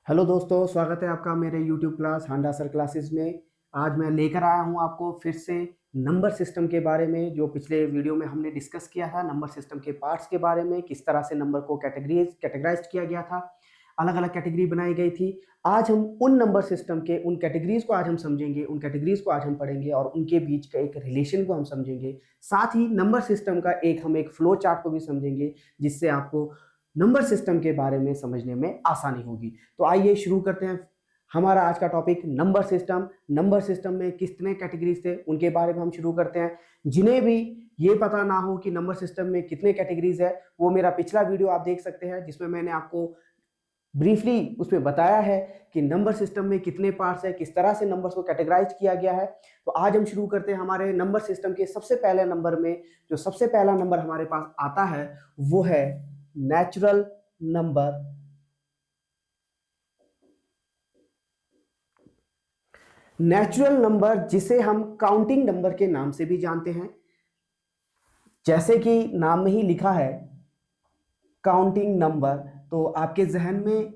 Hello दोस्तों, स्वागत है आपका मेरे YouTube क्लास हांडा सर क्लासेस में। आज मैं लेकर आया हूं आपको फिर से नंबर सिस्टम के बारे में। जो पिछले वीडियो में हमने डिस्कस किया था नंबर सिस्टम के पार्ट्स के बारे में, किस तरह से नंबर को कैटेगराइज किया गया था, अलग अलग कैटेगरी बनाई गई थी। आज हम उन नंबर सिस्टम के उन कैटेगरीज को आज हम समझेंगे, उन कैटेगरीज को आज हम पढ़ेंगे और उनके बीच का एक रिलेशन को हम समझेंगे। साथ ही नंबर सिस्टम का हम एक फ्लो चार्ट को भी समझेंगे, जिससे आपको नंबर सिस्टम के बारे में समझने में आसानी होगी। तो आइए शुरू करते हैं। हमारा आज का topic number system. Number system में कितने कैटेगरीज थे उनके बारे में हम शुरू करते हैं। जिन्हें भी ये पता ना हो कि नंबर सिस्टम में कितने कैटेगरीज है, वो मेरा पिछला वीडियो आप देख सकते हैं, जिसमें मैंने आपको ब्रीफली उसमें बताया है कि नंबर सिस्टम में कितने पार्ट्स है, किस तरह से नंबर्स को कैटेगराइज किया गया है। तो आज हम शुरू करते हैं हमारे नंबर सिस्टम के सबसे पहले नंबर में। जो सबसे पहला नंबर हमारे पास आता है वो है नेचुरल नंबर। नेचुरल नंबर जिसे हम काउंटिंग नंबर के नाम से भी जानते हैं, जैसे कि नाम में ही लिखा है काउंटिंग नंबर। तो आपके जहन में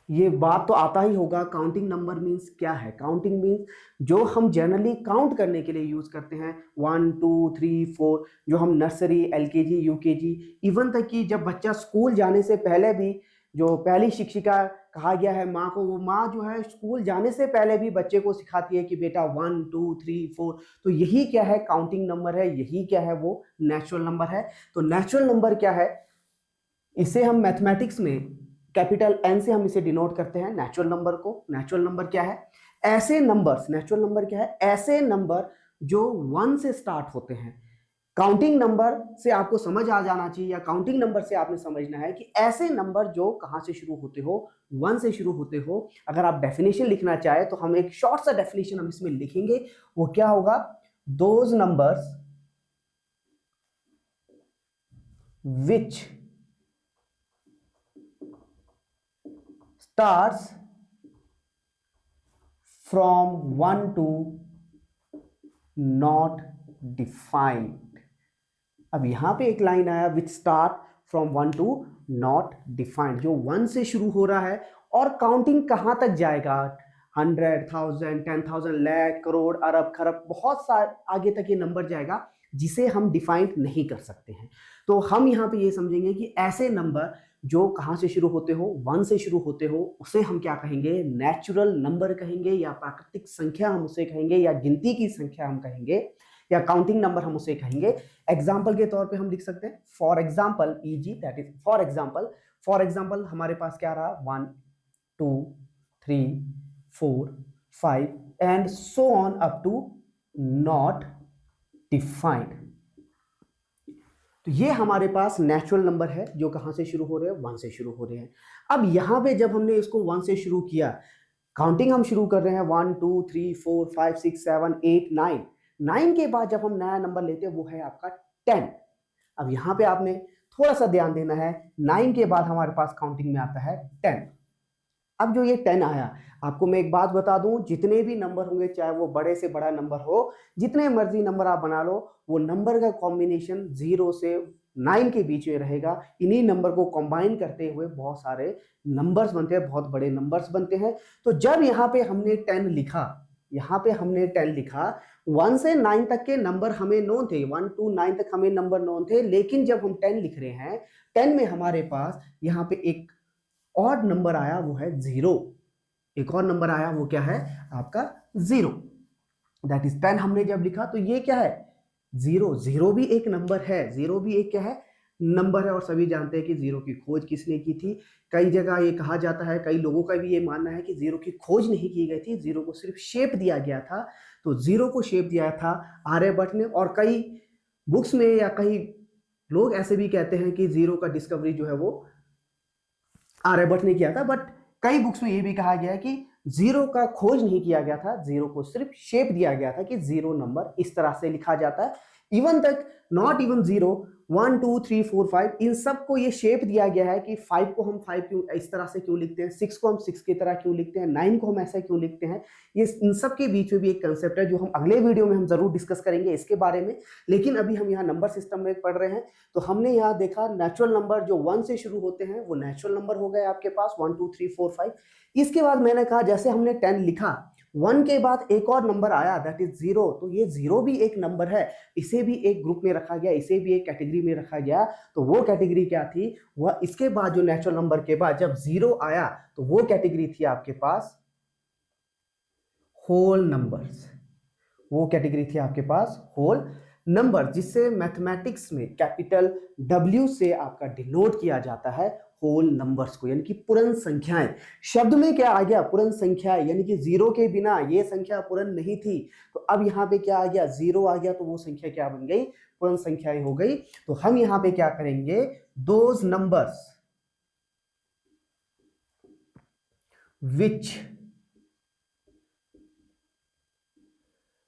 ये बात तो आता ही होगा, काउंटिंग नंबर मीन्स क्या है। काउंटिंग मीन्स जो हम जनरली काउंट करने के लिए यूज करते हैं, 1 2 3 4, जो हम नर्सरी, एलकेजी, यूकेजी, इवन तक कि जब बच्चा स्कूल जाने से पहले भी, जो पहली शिक्षिका कहा गया है माँ को, वो माँ जो है स्कूल जाने से पहले भी बच्चे को सिखाती है कि बेटा 1 2 3 4। तो यही क्या है, काउंटिंग नंबर है। यही क्या है, वो नेचुरल नंबर है। तो नेचुरल नंबर क्या है, इसे हम मैथमेटिक्स में कैपिटल एन से हम इसे डिनोट करते हैं नेचुरल नंबर को। नेचुरल नंबर क्या है, ऐसे नंबर्स। नेचुरल नंबर क्या है, ऐसे नंबर जो 1 से स्टार्ट होते हैं। काउंटिंग नंबर से आपको समझ आ जाना चाहिए, या काउंटिंग नंबर से आपने समझना है कि ऐसे नंबर जो कहां से शुरू होते हो, 1 से शुरू होते हो। अगर आप डेफिनेशन लिखना चाहे तो हम एक शॉर्ट सा डेफिनेशन हम इसमें लिखेंगे। वो क्या होगा, those numbers which starts from 1 to not defined। अब यहां पे एक लाइन आया which start from 1 to not defined, जो 1 से शुरू हो रहा है और काउंटिंग कहां तक जाएगा, 100 1000 10,000 लाख करोड़ अरब खरब, बहुत सारे आगे तक ये नंबर जाएगा जिसे हम डिफाइन नहीं कर सकते हैं। तो हम यहां पे ये समझेंगे कि ऐसे नंबर जो कहां से शुरू होते हो, 1 से शुरू होते हो, उसे हम क्या कहेंगे, नेचुरल नंबर कहेंगे, या प्राकृतिक संख्या हम उसे कहेंगे, या गिनती की संख्या हम कहेंगे, या काउंटिंग नंबर हम उसे कहेंगे। एग्जाम्पल के तौर पे हम लिख सकते हैं for example, easy, that is for example हमारे पास क्या रहा, 1 2 3 4 5 and so on up to not defined. तो ये हमारे पास नेचुरल नंबर है जो कहां से शुरू हो रहे हैं, 1 से शुरू हो रहे हैं। अब यहां पे जब हमने इसको 1 से शुरू किया, काउंटिंग हम शुरू कर रहे हैं 1 2 3 4 5 6 7 8 9। 9 के बाद जब हम नया नंबर लेते हैं वो है आपका 10। अब यहां पे आपने थोड़ा सा ध्यान देना है, 9 के बाद हमारे पास काउंटिंग में आता है 10। अब जो ये 10 आया, आपको मैं एक बात बता दूं, जितने भी नंबर होंगे, चाहे वो बड़े से बड़ा नंबर हो, जितने मर्जी नंबर आप बना लो, वो नंबर का कॉम्बिनेशन 0 से 9 के बीच में रहेगा। इन्हीं नंबर को कंबाइन करते हुए बहुत सारे नंबर्स बनते हैं, बहुत बड़े नंबर्स बनते हैं। तो जब यहाँ पे हमने 10 लिखा, यहाँ पे हमने 10 लिखा, 1 से 9 तक के नंबर हमें नोन थे, 1 to 9 तक हमें नंबर नोन थे। लेकिन जब हम 10 लिख रहे हैं, 10 में हमारे पास यहाँ पे एक और नंबर आया, वो है 0। एक और नंबर आया, वो क्या है आपका 0। दैट इज 10 हमने जब लिखा तो ये क्या है, 0। 0 भी एक नंबर है, 0 भी एक क्या है, नंबर है। और सभी जानते हैं कि 0 की खोज किसने की थी। कई जगह ये कहा जाता है, कई लोगों का भी ये मानना है कि 0 की खोज नहीं की गई थी, 0 को सिर्फ शेप दिया गया था। तो 0 को शेप दिया था आर्यभट्ट ने। और कई बुक्स में या कई लोग ऐसे भी कहते हैं कि 0 का डिस्कवरी जो है वो आर्यभट्ट ने किया था। बट कई बुक्स में ये भी कहा गया है कि 0 का खोज नहीं किया गया था, 0 को सिर्फ शेप दिया गया था कि 0 नंबर इस तरह से लिखा जाता है। इवन तक नॉट इवन 0, 1 2 3 4 5 इन सब को ये शेप दिया गया है कि 5 को हम 5 क्यों इस तरह से क्यों लिखते हैं, 6 को हम 6 की तरह क्यों लिखते हैं, 9 को हम ऐसा क्यों लिखते हैं। ये इन सब के बीच में भी एक कंसेप्ट है जो हम अगले वीडियो में हम जरूर डिस्कस करेंगे इसके बारे में। लेकिन अभी हम यहाँ नंबर सिस्टम में पढ़ रहे हैं, तो हमने यहाँ देखा नेचुरल नंबर जो 1 से शुरू होते हैं वो नेचुरल नंबर हो गए आपके पास 1 2 3 4 5। इसके बाद मैंने कहा जैसे हमने 10 लिखा, 1 के बाद एक और नंबर आया दैट इज 0, तो ये 0 भी एक नंबर है, इसे भी एक ग्रुप में रखा गया, इसे भी एक कैटेगरी में रखा गया। तो वो कैटेगरी क्या थी, वह इसके बाद जो नेचुरल नंबर के बाद जब 0 आया तो वो कैटेगरी थी आपके पास होल नंबर्स। वो कैटेगरी थी आपके पास होल नंबर, जिससे मैथमेटिक्स में कैपिटल W से आपका डिनोट किया जाता है होल नंबर्स को, यानी कि पूर्ण संख्याएं। शब्द में क्या आ गया, पूर्ण संख्या, यानी कि 0 के बिना ये संख्या पूर्ण नहीं थी। तो अब यहाँ पे क्या आ गया, 0 आ गया, तो वो संख्या क्या बन गई, पूर्ण संख्याएं हो गई। तो हम यहाँ पे क्या करेंगे, those numbers which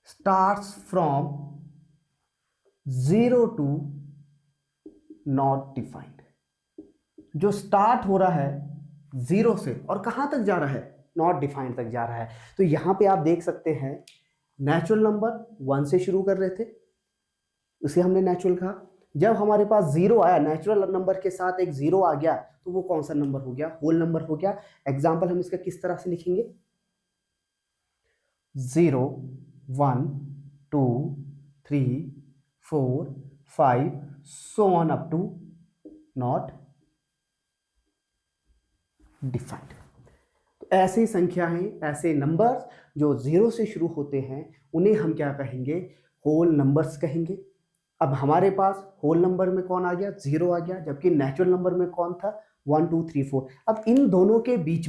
starts from 0 to not defined, जो स्टार्ट हो रहा है 0 से और कहां तक जा रहा है, नॉट डिफाइंड तक जा रहा है। तो यहां पे आप देख सकते हैं नेचुरल नंबर 1 से शुरू कर रहे थे, उसे हमने नेचुरल कहा। जब हमारे पास 0 आया, नेचुरल नंबर के साथ एक 0 आ गया, तो वो कौन सा नंबर हो गया, होल नंबर हो गया। एग्जाम्पल हम इसका किस तरह से लिखेंगे, 0 1 2 3 4 5 so on up to not defined। तो ऐसी संख्याएं, ऐसे नंबर्स जो 0 से शुरू होते हैं उन्हें हम क्या कहेंगे, होल नंबर्स कहेंगे। अब हमारे पास होल नंबर में कौन आ गया, 0 आ गया, जबकि नेचुरल नंबर में कौन था, 1 2 3 4। अब इन दोनों के बीच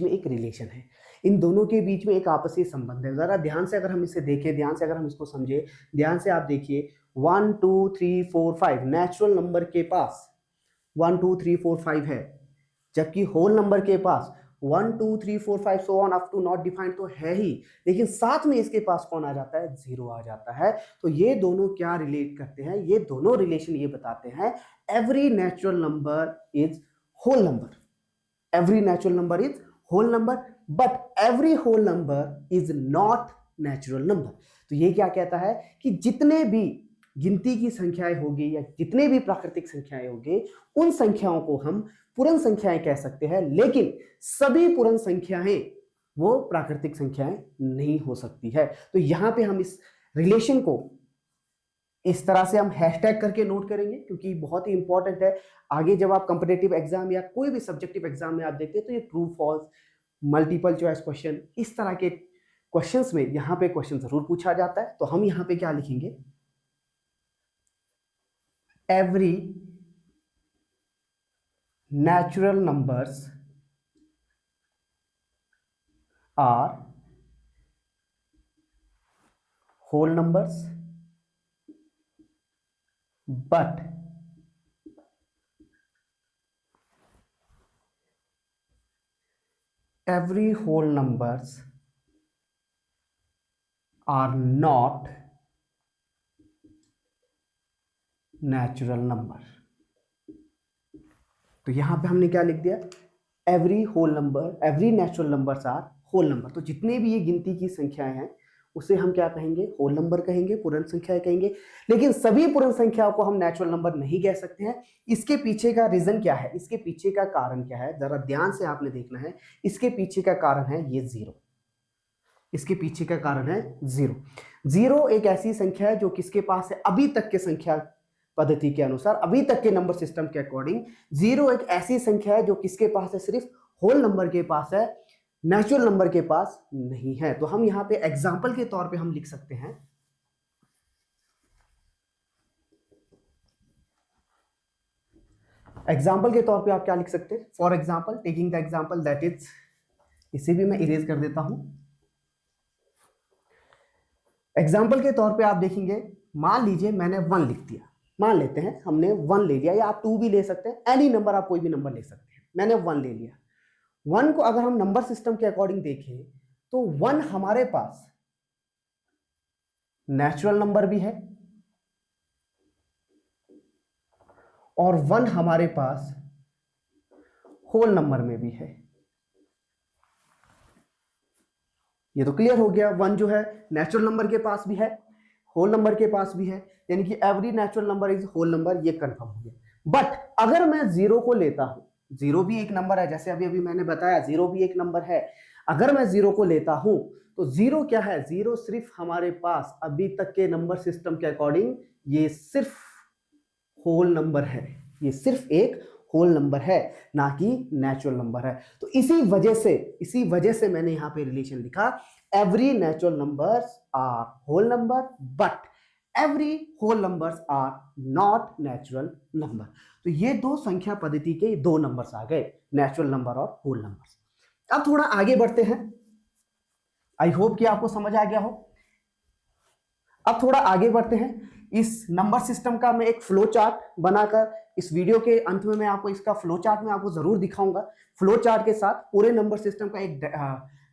में एक रिलेशन है, इन दोनों के बीच में एक आपसी संबंध है। जरा ध्यान से अगर हम इसे देखें, ध्यान से अगर हम इसको समझे, ध्यान से आप देखिए 1 2 3 4 5 नेचुरल नंबर के पास 1 2 3 4 5 है, जबकि होल नंबर के पास 1 2 3 4 5 so on up to not defined तो है ही, लेकिन साथ में इसके पास कौन आ जाता है, 0 आ जाता है। तो ये दोनों क्या रिलेट करते हैं, ये दोनों रिलेशन ये बताते हैं every natural number is whole number, every natural number is whole number but every whole number is not natural number। तो ये क्या कहता है कि जितने भी गिनती की संख्याएं होगी या जितने भी प्राकृतिक संख्याएं होंगी उन संख्याओं को हम पूर्ण संख्याएं कह सकते हैं, लेकिन सभी पूर्ण संख्याएं वो प्राकृतिक संख्याएं नहीं हो सकती है। तो यहां पे हम इस रिलेशन को इस तरह से हम हैशटैग करके नोट करेंगे, क्योंकि बहुत ही इंपॉर्टेंट है। आगे जब आप कंपिटिटिव एग्जाम या कोई भी सब्जेक्टिव एग्जाम में आप देखते हैं तो ये true false, multiple choice question, इस तरह के क्वेश्चंस में यहाँ पे क्वेश्चन जरूर पूछा जाता है। तो हम यहाँ पे क्या लिखेंगे, every natural numbers are whole numbers but every whole numbers are not natural number। तो यहां पे हमने क्या लिख दिया, every whole number, every natural numbers are whole number. तो जितने भी ये गिनती की संख्याएं हैं उसे हम क्या कहेंगे, होल नंबर कहेंगे, पूर्ण संख्याएं कहेंगे। लेकिन सभी पूर्ण संख्याओं को हम नेचुरल नंबर नहीं कह सकते हैं। इसके पीछे का रीजन क्या है, इसके पीछे का कारण क्या है, जरा ध्यान से आपने देखना है। इसके पीछे का कारण है ये 0, इसके पीछे का कारण है 0। 0 एक ऐसी संख्या है जो किसके पास है, अभी तक के संख्या पद्धति के अनुसार, अभी तक के नंबर सिस्टम के अकॉर्डिंग 0 एक ऐसी संख्या है जो किसके पास है, सिर्फ होल नंबर के पास है, नेचुरल नंबर के पास नहीं है। तो हम यहां पे एग्जाम्पल के तौर पे हम लिख सकते हैं, एग्जाम्पल के तौर पे आप क्या लिख सकते हैं, for example, taking the example that is, इसे भी मैं इरेज कर देता हूं। एग्जाम्पल के तौर पे आप देखेंगे, मान लीजिए मैंने 1 लिख दिया, मान लेते हैं हमने 1 ले लिया, या आप 2 भी ले सकते हैं, एनी नंबर, आप कोई भी नंबर ले सकते हैं। मैंने 1 ले लिया। 1 को अगर हम नंबर सिस्टम के अकॉर्डिंग देखें तो 1 हमारे पास नेचुरल नंबर भी है और 1 हमारे पास होल नंबर में भी है। ये तो क्लियर हो गया, 1 जो है नेचुरल नंबर के पास भी है, होल नंबर के पास भी है, यानी कि every natural number is whole number, ये कंफर्म हो गया। बट अगर मैं 0 को लेता हूं, 0 भी एक नंबर है, जैसे अभी मैंने बताया 0 भी एक नंबर है। अगर मैं 0 को लेता हूं तो 0 क्या है, 0 सिर्फ हमारे पास अभी तक के नंबर सिस्टम के अकॉर्डिंग ये सिर्फ होल नंबर है, ये सिर्फ एक होल नंबर है, ना कि नेचुरल नंबर है। तो इसी वजह से मैंने यहां पे रिलेशन लिखा, every natural numbers are whole number but every whole numbers are not natural number. तो ये दो संख्या पद्धति के दो नंबर्स आ गए, नेचुरल नंबर और होल नंबर्स। अब थोड़ा आगे बढ़ते हैं, आई होप कि आपको समझ आ गया हो। अब थोड़ा आगे बढ़ते हैं, इस नंबर सिस्टम का मैं एक फ्लो चार्ट बनाकर इस वीडियो के अंत में मैं आपको इसका फ्लो चार्ट में आपको जरूर दिखाऊंगा। फ्लो चार्ट के साथ पूरे नंबर सिस्टम का एक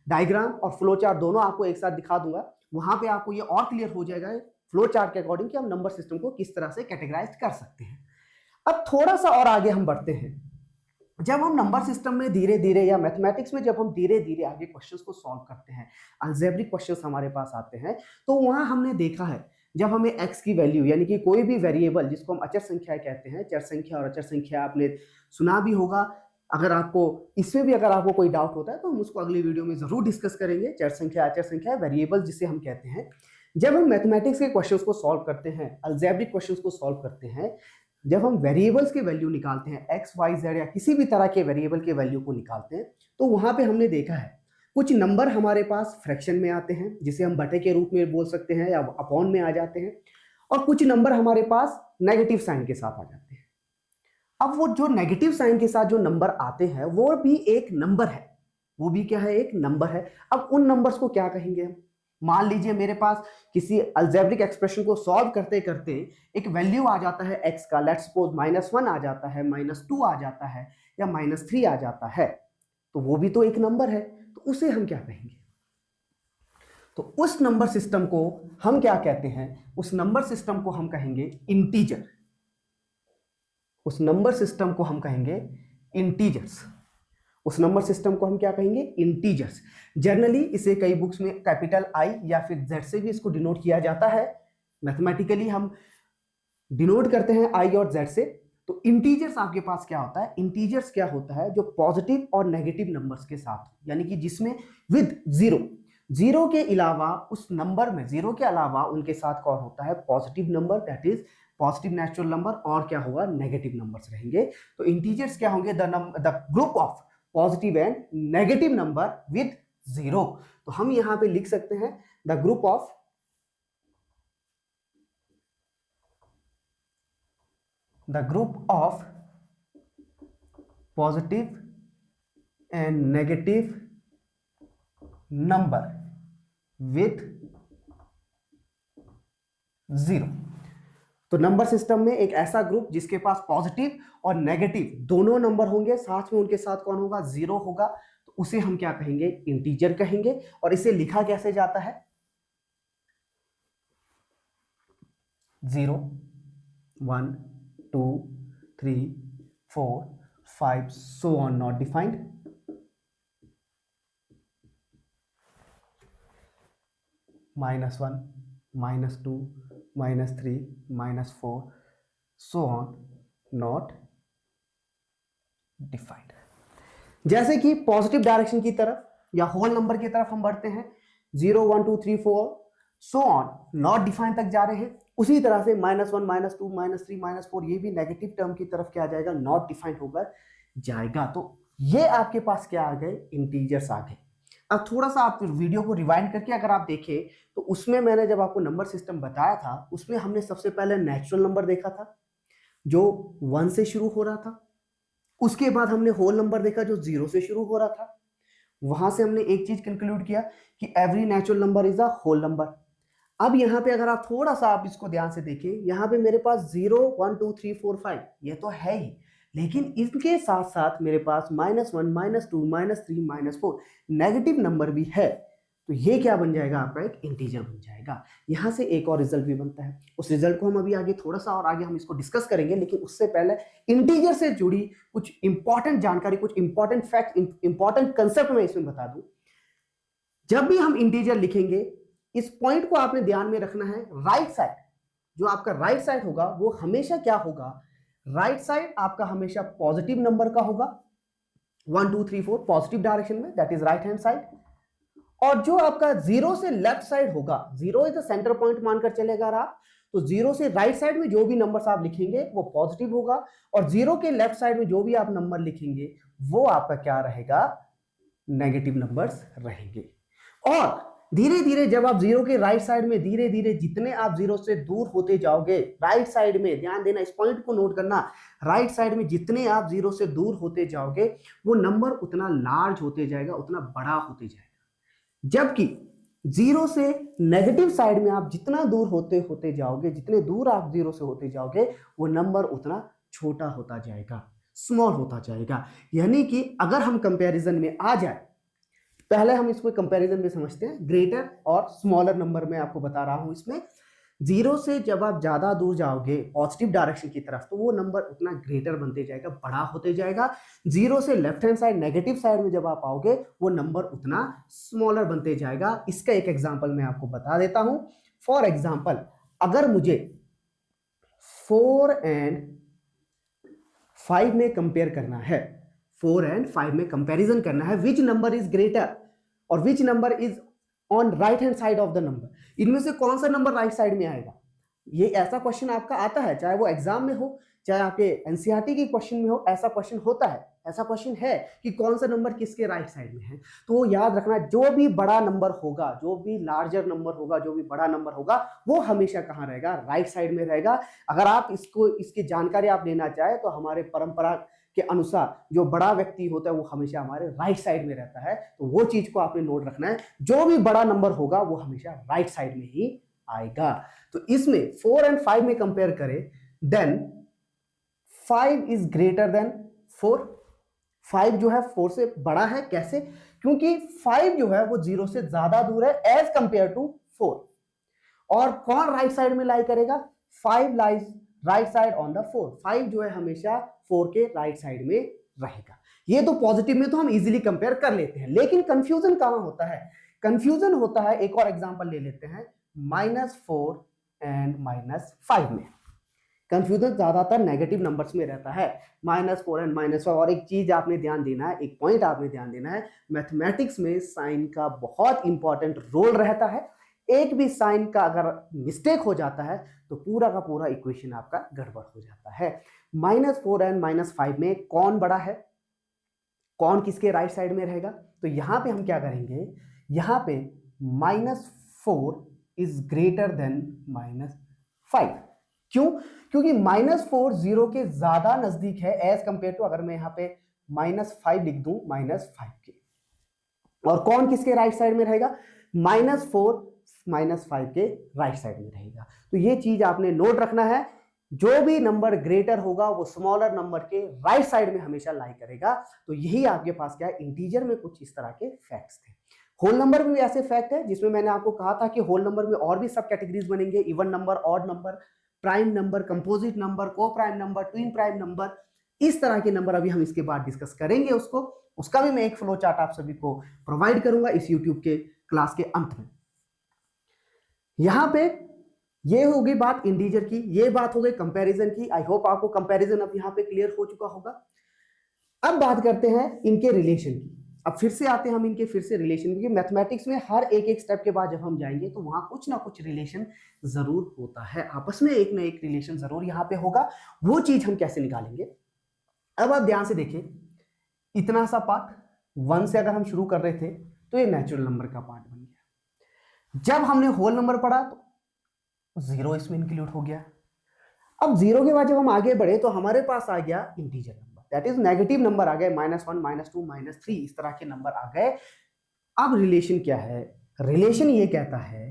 डायग्राम और फ्लो चार्ट दोनों आपको एक साथ दिखा दूंगा। वहां पे आपको ये और क्लियर हो जाएगा फ्लो चार्ट के अकॉर्डिंग कि हम नंबर सिस्टम को किस तरह से कैटेगराइज कर सकते हैं। अब थोड़ा सा और आगे हम बढ़ते हैं, जब हम नंबर सिस्टम में धीरे धीरे या मैथमेटिक्स में जब हम धीरे धीरे आगे क्वेश्चंस को सॉल्व करते हैं, अलजेब्रिक क्वेश्चंस हमारे पास आते हैं, तो वहां हमने देखा है जब हमें x की वैल्यू यानी कि कोई भी वेरिएबल जिसको हम अचर संख्या कहते हैं, चर संख्या और अचर संख्या आपने सुना भी होगा। अगर आपको इसमें भी अगर आपको कोई डाउट होता है तो हम उसको अगली वीडियो में जरूर डिस्कस करेंगे। चर संख्या अचर संख्या वेरिएबल जिसे हम कहते हैं, जब हम मैथमेटिक्स के क्वेश्चंस को सॉल्व करते हैं, अलजेब्रिक क्वेश्चंस को सॉल्व करते हैं, जब हम वेरिएबल्स के वैल्यू निकालते हैं, एक्स वाई जेड या किसी भी तरह के वेरिएबल के वैल्यू को निकालते हैं, तो वहां पे हमने देखा है कुछ नंबर हमारे पास फ्रैक्शन में आते हैं जिसे हम बटे के रूप में बोल सकते हैं या अपॉन में आ जाते हैं, और कुछ नंबर हमारे पास नेगेटिव साइन के साथ आ जाते हैं। अब वो जो नेगेटिव साइन के साथ जो नंबर आते हैं वो भी एक नंबर है, वो भी क्या है, एक नंबर है। अब उन नंबर्स को क्या कहेंगे हम? मान लीजिए मेरे पास किसी अलजेब्रिक एक्सप्रेशन को सॉल्व करते करते एक वैल्यू आ जाता है x का, लेट्स सपोज -1 आ जाता है, -2 आ जाता है या -3 आ जाता है, तो वो भी तो एक नंबर है, तो उसे हम क्या कहेंगे? तो उस नंबर सिस्टम को हम क्या कहते हैं? उस नंबर सिस्टम को हम कहेंगे इंटीजर। उस नंबर सिस्टम को हम कहेंगे इंटीजर्स। उस नंबर सिस्टम को हम क्या कहेंगे? इंटीजर्स। जनरली इसे कई बुक्स में कैपिटल आई या फिर जेड से भी इसको डिनोट किया जाता है। मैथमेटिकली हम डिनोट करते हैं आई और जेड से। तो इंटीजर्स आपके पास क्या होता है? इंटीजर्स क्या होता है? जो पॉजिटिव और नेगेटिव नंबर्स के साथ, यानी कि जिसमें विद जीरो के अलावा उस नंबर में, जीरो के अलावा उनके साथ कौन होता है? Positive number, that is positive natural number, और क्या होगा? नेगेटिव नंबर्स रहेंगे। तो इंटीजर्स क्या होंगे? The group of positive and negative number with 0। तो हम यहां पे लिख सकते हैं the group of positive and negative number with 0। तो नंबर सिस्टम में एक ऐसा ग्रुप जिसके पास पॉजिटिव और नेगेटिव दोनों नंबर होंगे, साथ में उनके साथ कौन होगा? 0 होगा, तो उसे हम क्या कहेंगे? इंटीजर कहेंगे। और इसे लिखा कैसे जाता है? 0 1 2 3 4 5 so on, not defined। -1 -2 -3 -4 so on, not defined। जैसे कि पॉजिटिव डायरेक्शन की तरफ या होल नंबर की तरफ हम बढ़ते हैं, 0 1 2 3 4 so on, नॉट डिफाइंड तक जा रहे हैं, उसी तरह से -1 -2 -3 -4 ये भी नेगेटिव टर्म की तरफ क्या आ जाएगा? नॉट डिफाइंड होकर जाएगा। तो ये आपके पास क्या आ गए? इंटीजर्स आ गए। अब थोड़ा सा आप वीडियो को रिवाइंड करके अगर आप देखें तो उसमें मैंने जब आपको नंबर सिस्टम बताया था, उसमें हमने सबसे पहले नेचुरल नंबर देखा था जो 1 से शुरू हो रहा था। उसके बाद हमने होल नंबर देखा जो 0 से शुरू हो रहा था। वहां से हमने एक चीज कंक्लूड किया कि every natural number is a whole number. अब यहाँ पे अगर आप थोड़ा सा आप इसको ध्यान से देखें, यहाँ पे मेरे पास 0 1 2 3 4 5 ये तो है ही, लेकिन इनके साथ साथ मेरे पास -1 -2 -3 -4 नेगेटिव नंबर भी है। तो ये क्या बन जाएगा, आपका एक इंटीजर बन जाएगा। यहां से एक और रिजल्ट भी बनता है, उस रिजल्ट को हम अभी आगे थोड़ा सा और आगे हम इसको डिस्कस करेंगे, लेकिन उससे पहले इंटीजर से जुड़ी कुछ इंपॉर्टेंट जानकारी, कुछ इंपॉर्टेंट फैक्ट, इंपॉर्टेंट कंसेप्ट मैं इसमें बता दूं। जब भी हम इंटीजर लिखेंगे, इस पॉइंट को आपने ध्यान में रखना है, राइट साइड, जो आपका राइट साइड होगा वो हमेशा क्या होगा, राइट साइड आपका हमेशा पॉजिटिव नंबर का होगा, 1 2 3 4 पॉजिटिव डायरेक्शन में, that is right hand side. और जो आपका जीरो से लेफ्ट साइड होगा, zero is the centre point मानकर चलेगा आप, तो जीरो से राइट साइड में जो भी नंबर्स आप लिखेंगे वो पॉजिटिव होगा, और जीरो के लेफ्ट साइड में जो भी आप नंबर लिखेंगे वो आपका क्या रहेगा, नेगेटिव नंबर्स रहेंगे। और धीरे धीरे जब आप जीरो के राइट साइड में, धीरे धीरे जितने आप जीरो से दूर होते जाओगे, राइट साइड में ध्यान देना, इस पॉइंट को नोट करना, राइट साइड में जितने आप जीरो से दूर होते जाओगे वो नंबर उतना लार्ज होते जाएगा, उतना बड़ा होते जाएगा। जबकि जीरो से नेगेटिव साइड में आप जितना दूर होते होते जाओगे, जितने दूर आप जीरो से होते जाओगे वो नंबर उतना छोटा होता जाएगा, स्मॉल होता जाएगा। यानी कि अगर हम कंपैरिजन में आ जाए, पहले हम इसको कंपैरिजन में समझते हैं, ग्रेटर और स्मॉलर नंबर में आपको बता रहा हूं। इसमें जीरो से जब आप ज्यादा दूर जाओगे पॉजिटिव डायरेक्शन की तरफ, तो वो नंबर उतना ग्रेटर बनते जाएगा, बड़ा होते जाएगा। जीरो से left hand side, negative side में जब आप आओगे वो नंबर उतना स्मॉलर बनते जाएगा। इसका एक एग्जांपल मैं आपको बता देता हूं। फॉर एग्जांपल, अगर मुझे 4 and 5 में कंपेयर करना है, 4 and 5 में कंपैरिजन करना है, विच नंबर इज ग्रेटर और which number is on right hand side of the number, इनमें से कौन सा नंबर राइट साइड में आएगा। ये ऐसा क्वेश्चन आपका आता है, चाहे वो एग्जाम में हो, चाहे आपके एनसीईआरटी के क्वेश्चन में हो, ऐसा क्वेश्चन होता है, ऐसा क्वेश्चन है कि कौन सा नंबर किसके राइट साइड में है। तो याद रखना, जो भी बड़ा नंबर होगा, जो भी लार्जर नंबर होगा, जो भी बड़ा नंबर होगा, वो हमेशा कहाँ रहेगा, राइट साइड में रहेगा। अगर आप इसकी जानकारी आप लेना चाहे तो हमारे परंपरा के अनुसार जो बड़ा व्यक्ति होता है वो हमेशा हमारे राइट साइड में रहता है। तो वो चीज को आपने नोट रखना है, जो भी बड़ा नंबर होगा वो हमेशा राइट साइड में ही आएगा। तो इसमें 4 and 5 में कंपेयर करें, देन 5 इज ग्रेटर देन 4। 5 जो है 4 से बड़ा है, कैसे, क्योंकि 5 जो है वो 0 से ज्यादा दूर है एज कंपेयर टू 4। और कौन राइट साइड में लाई करेगा, 5 lies right side on the 4। 5 जो है हमेशा 4 के राइट साइड में रहेगा। ये तो पॉजिटिव में तो हम इजीली कंपेयर कर लेते हैं, लेकिन कंफ्यूजन कहां होता है, कंफ्यूजन होता है, एक और एग्जांपल ले लेते हैं, -4 एंड -5 में। कंफ्यूजन ज्यादातर नेगेटिव नंबर्स में रहता है, -4 एंड -5। और एक चीज आपने ध्यान देना है, एक पॉइंट आपने ध्यान देना है, मैथमेटिक्स में साइन का बहुत इंपॉर्टेंट रोल रहता है। एक भी साइन का अगर मिस्टेक हो जाता है तो पूरा का पूरा इक्वेशन आपका गड़बड़ हो जाता है। -4 एंड -5 में कौन बड़ा है, कौन किसके राइट साइड में रहेगा, तो यहां पे हम क्या करेंगे, यहां पे -4 इज ग्रेटर देन -5। क्यों, क्योंकि -4 0 के ज्यादा नजदीक है एज कंपेयर टू, अगर मैं यहां पे -5 लिख दूं -5 के। और कौन किसके राइट साइड में रहेगा, -4 -5 के राइट साइड में रहेगा। तो ये चीज आपने नोट रखना है, जो भी नंबर ग्रेटर होगा वो स्मॉलर नंबर के राइट साइड में हमेशा लाई करेगा। तो यही आपके पास क्या है, इंटीजर में कुछ इस तरह के फैक्ट्स थे। होल नंबर में भी ऐसे फैक्ट है, जिसमें मैंने आपको कहा था कि होल नंबर में और भी सब कैटेगरीज बनेंगे, even number, odd number, prime number, composite number, co prime number, twin prime number, इस तरह के नंबर अभी हम इसके बाद डिस्कस करेंगे। उसका भी मैं एक फ्लो चार्ट आप सभी को प्रोवाइड करूंगा इस यूट्यूब के क्लास के अंत में। यहां पे ये होगी बात इंटीजर की, ये बात हो गई कंपैरिजन की। आई होप आपको कंपैरिजन अब यहां पे क्लियर हो चुका होगा। अब बात करते हैं इनके रिलेशन की। अब फिर से आते हैं हम इनके फिर से रिलेशन, क्योंकि मैथमेटिक्स में हर एक एक स्टेप के बाद जब हम जाएंगे तो वहां कुछ ना कुछ रिलेशन जरूर होता है, आपस में एक ना एक रिलेशन जरूर यहां पे होगा। वो चीज हम कैसे निकालेंगे, अब आप ध्यान से देखिए, इतना सा पार्ट 1 से अगर हम शुरू कर रहे थे तो ये नेचुरल नंबर का पार्ट बन गया। जब हमने होल नंबर पढ़ा तो 0 इसमें इंक्लूड हो गया। अब 0 के बाद जब हम आगे बढ़े तो हमारे पास आ गया integer number, that is negative number आ गए, -1 -2 -3 इस तरह के नंबर आ गए। अब रिलेशन क्या है, रिलेशन ये कहता है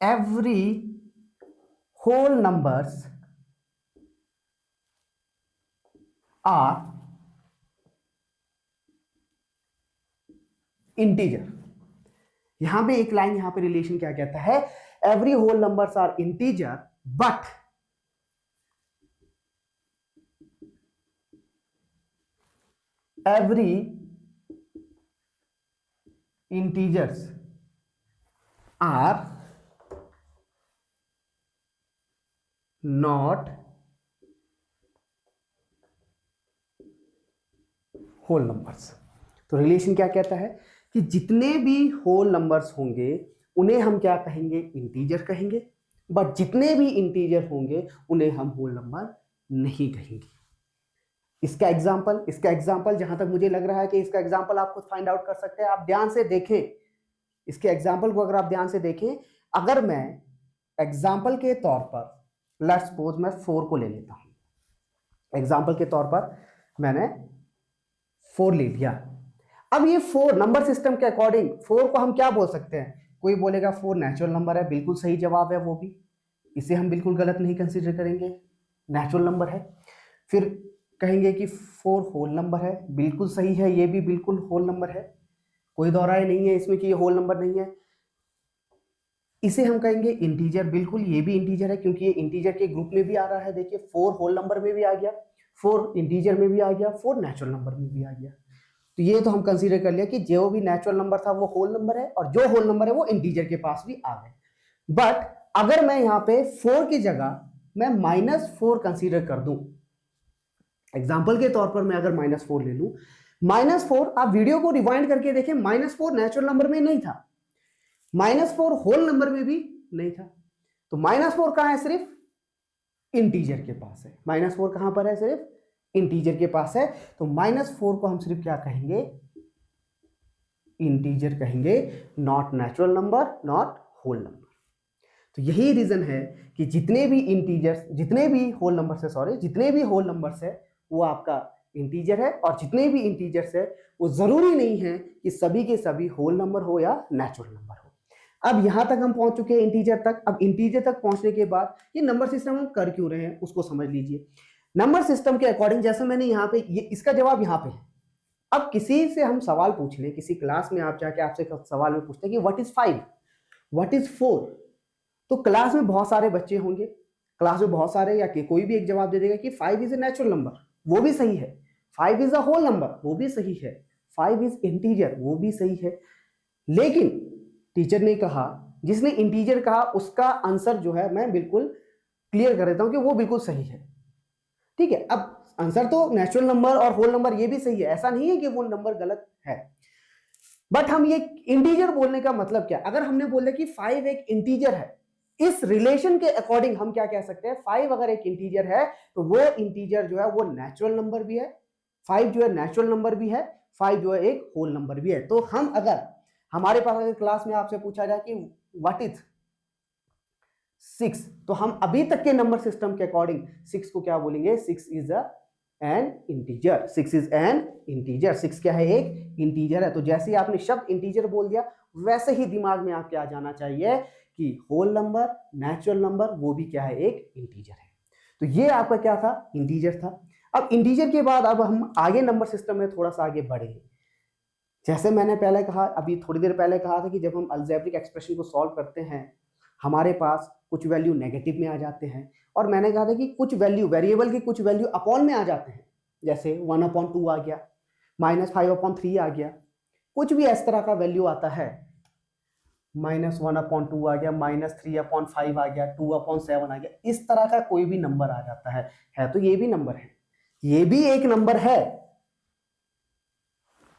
every whole numbers are integer. यहां पे एक लाइन, यहां पे रिलेशन क्या कहता है, every whole numbers are integer but every integers are not whole numbers. तो रिलेशन क्या कहता है कि जितने भी होल नंबर्स होंगे उन्हें हम क्या कहेंगे, इंटीजर कहेंगे, बट जितने भी इंटीजर होंगे उन्हें हम होल नंबर नहीं कहेंगे। इसका एग्जांपल जहां तक मुझे लग रहा है कि इसका एग्जांपल आप खुद फाइंड आउट कर सकते हैं। आप ध्यान से देखें इसके एग्जांपल को, अगर आप ध्यान से देखें, अगर मैं एग्जांपल के तौर पर लेट्स सपोज मैं 4 को ले लेता हूं, एग्जांपल के तौर पर मैंने 4 ले लिया। अब ये 4 नंबर सिस्टम के अकॉर्डिंग 4 को हम क्या बोल सकते हैं, कोई बोलेगा 4 नेचुरल नंबर है, बिल्कुल सही जवाब है वो भी, इसे हम बिल्कुल गलत नहीं कंसीडर करेंगे, नेचुरल नंबर है। फिर कहेंगे कि 4 होल नंबर है, बिल्कुल सही है, ये भी बिल्कुल होल नंबर है, कोई दो राय नहीं है इसमें कि ये होल नंबर नहीं है। इसे हम कहेंगे इंटीजर, बिल्कुल ये भी इंटीजर है क्योंकि ये इंटीजर के ग्रुप में भी आ रहा है। देखिए 4 होल नंबर में भी आ गया, 4 इंटीजर में भी आ गया, 4 नेचुरल नंबर में भी आ गया। तो ये तो हम कंसीडर कर लिया कि जो भी नेचुरल नंबर था वो होल नंबर है और जो होल नंबर है वो इंटीजर के पास भी आ गए। बट अगर मैं यहाँ पे 4 की जगह मैं -4 कंसीडर कर दूं, एग्जाम्पल के तौर पर मैं अगर -4 ले लूं, -4 आप वीडियो को रिवाइंड करके देखें, -4 नेचुरल नंबर में नहीं था, -4 होल नंबर में भी नहीं था। तो -4 कहां है, सिर्फ इंटीजर के पास है। -4 कहां पर है, सिर्फ इंटीजर के पास है। तो -4 को हम सिर्फ क्या कहेंगे, इंटीजर कहेंगे, not natural number, not whole number. तो यही रीजन है कि जितने भी इंटीजर्स, जितने भी होल नंबर्स है, सॉरी, जितने भी होल नंबर्स है वो आपका इंटीजर है, और जितने भी इंटीजर्स है वो जरूरी नहीं है कि सभी के सभी होल नंबर हो या नेचुरल नंबर हो। अब यहां तक हम पहुंच चुके हैं इंटीजर तक। अब इंटीजर तक पहुंचने के बाद ये नंबर सिस्टम हम कर क्यों रहे हैं उसको समझ लीजिए। नंबर सिस्टम के अकॉर्डिंग, जैसे मैंने यहाँ पे ये, इसका जवाब यहाँ पे है। अब किसी से हम सवाल पूछ लें, किसी क्लास में आप जाके आपसे सवाल में पूछते हैं कि व्हाट इज 5, व्हाट इज 4, तो क्लास में बहुत सारे बच्चे होंगे, क्लास में बहुत सारे या कोई भी एक जवाब दे देगा कि 5 इज ए नेचुरल नंबर, वो भी सही है, 5 इज अ होल नंबर, वो भी सही है, 5 इज इंटीजर, वो भी सही है। लेकिन टीचर ने कहा, जिसने इंटीजर कहा उसका आंसर जो है मैं बिल्कुल क्लियर कर देता हूं कि वो बिल्कुल सही है। ठीक है, अब आंसर तो नेचुरल नंबर और होल नंबर ये भी सही है, ऐसा नहीं है कि वो नंबर गलत है। बट हम ये इंटीजर बोलने का मतलब क्या, अगर हमने बोला कि 5 एक इंटीजर है, इस रिलेशन के अकॉर्डिंग हम क्या कह सकते हैं, 5 अगर एक इंटीजर है तो वो इंटीजर जो है वो नेचुरल नंबर भी है, 5 जो है नेचुरल नंबर भी है, 5 जो है एक होल नंबर भी है। तो हम अगर हमारे पास अगर क्लास में आपसे पूछा जाए कि व्हाट इज 6, तो हम अभी तक के नंबर सिस्टम के अकॉर्डिंग 6 को क्या बोलेंगे, 6 is an integer, 6 is an integer, 6 क्या है, एक इंटीजर है। तो जैसे ही आपने शब्द इंटीजर बोल दिया वैसे ही दिमाग में आपके आ जाना चाहिए कि होल नंबर, नेचुरल नंबर, वो भी क्या है, एक इंटीजर है। तो ये आपका क्या था, इंटीजर था। अब इंटीजर के बाद अब हम आगे नंबर सिस्टम में थोड़ा सा आगे बढ़े। जैसे मैंने पहले कहा, अभी थोड़ी देर पहले कहा था कि जब हम अलजेब्रिक एक्सप्रेशन को सॉल्व करते हैं हमारे पास कुछ वैल्यू नेगेटिव में आ जाते हैं, और मैंने कहा था कि कुछ वैल्यू, वेरिएबल की कुछ वैल्यू अपॉन में आ जाते हैं, जैसे 1/2 आ गया, -5/3 आ गया, कुछ भी इस तरह का वैल्यू आता है, -1/2 आ गया, -3/5 आ गया, 2/7 आ गया, इस तरह का कोई भी नंबर आ जाता है तो ये भी नंबर है, ये भी एक नंबर है।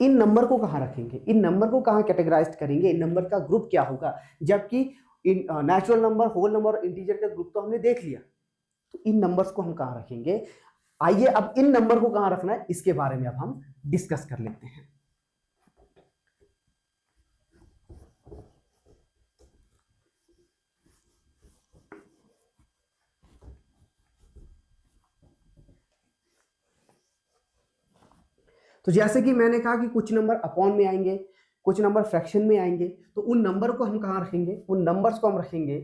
इन नंबर को कहां रखेंगे, इन नंबर को कहां कैटेगराइज करेंगे, इन नंबर का ग्रुप क्या होगा, जबकि नेचुरल नंबर, होल नंबर और इंटीजर का ग्रुप तो हमने देख लिया, तो इन नंबर्स को हम कहां रखेंगे। आइए अब इन नंबर को कहां रखना है इसके बारे में अब हम डिस्कस कर लेते हैं। तो जैसे कि मैंने कहा कि कुछ नंबर अपॉन में आएंगे, कुछ नंबर फ्रैक्शन में आएंगे, तो उन नंबर को हम कहां रखेंगे, उन नंबर्स को हम रखेंगे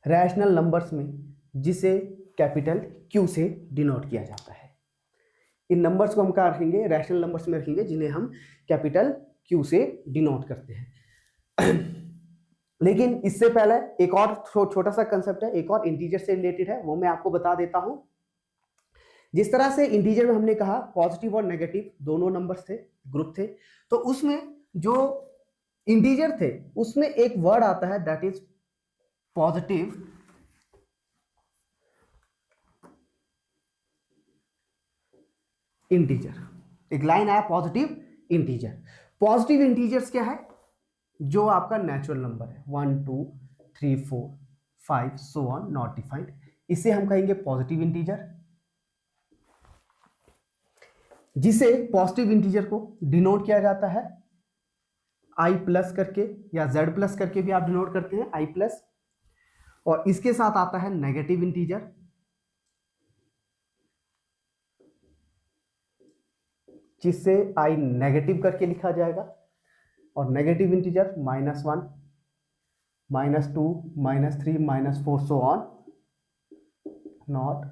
रैशनल नंबर्स में, जिसे कैपिटल Q से डिनोट किया जाता है। इन नंबर्स को हम क्या रखेंगे, रैशनल नंबर्स में रखेंगे, जिन्हें हम कैपिटल क्यू से डिनोट करते हैं। लेकिन इससे पहले एक और छोटा सा कंसेप्ट है, एक और इंटीजर से रिलेटेड है, वो मैं आपको बता देता हूं। जिस तरह से इंटीजर में हमने कहा पॉजिटिव और नेगेटिव दोनों नंबर्स थे, ग्रुप थे, तो उसमें जो इंटीजर थे उसमें एक वर्ड आता है दैट इज पॉजिटिव इंटीजर। एक लाइन आया पॉजिटिव इंटीजर। पॉजिटिव इंटीजर्स क्या है, जो आपका नेचुरल नंबर है 1 2 3 4 5 सो ऑन नॉट डिफाइंड, इसे हम कहेंगे पॉजिटिव इंटीजर। जिसे पॉजिटिव इंटीजर को डिनोट किया जाता है i प्लस करके या z प्लस करके भी आप डिनोट करते हैं i प्लस। और इसके साथ आता है नेगेटिव इंटीजर, जिससे i नेगेटिव करके लिखा जाएगा। और negative integer -1 -2 -3 -4 so on not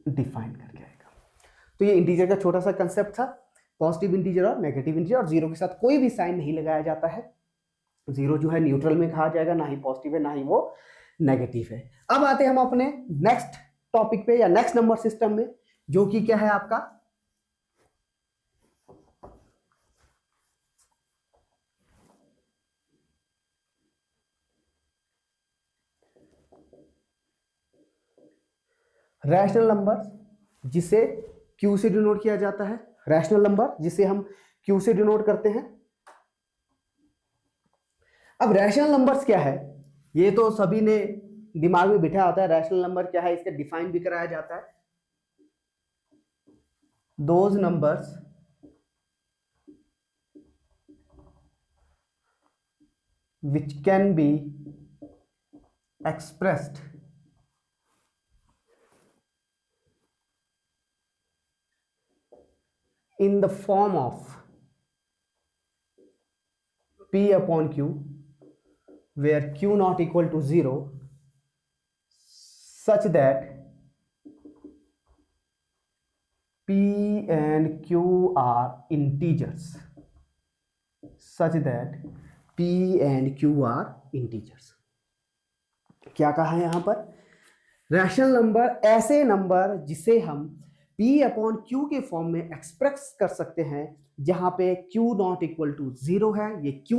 defined करके आएगा। तो ये इंटीजर का छोटा सा कंसेप्ट था, पॉजिटिव इंटीजर और नेगेटिव इंटीजर। और जीरो के साथ कोई भी साइन नहीं लगाया जाता है, जीरो जो है न्यूट्रल में कहा जाएगा, ना ही पॉजिटिव है ना ही वो नेगेटिव है। अब आते हैं हम अपने नेक्स्ट टॉपिक पे या नेक्स्ट नंबर सिस्टम में, जो कि क्या है आपका रैशनल नंबर, जिसे क्यू से डिनोट किया जाता है। रैशनल नंबर जिसे हम क्यू से डिनोट करते हैं। अब रैशनल नंबर्स क्या है, ये तो सभी ने दिमाग में बिठा होता है। रैशनल नंबर क्या है, इसका डिफाइन भी कराया जाता है। Those numbers which can be expressed in the form of p upon q, where q not equal to 0, such that p and q are integers, such that p and q are integers। क्या कहा है यहां पर, rational number ऐसे number जिसे हम p upon q के form में एक्सप्रेस कर सकते हैं, जहां पे q नॉट इक्वल टू 0 है। ये q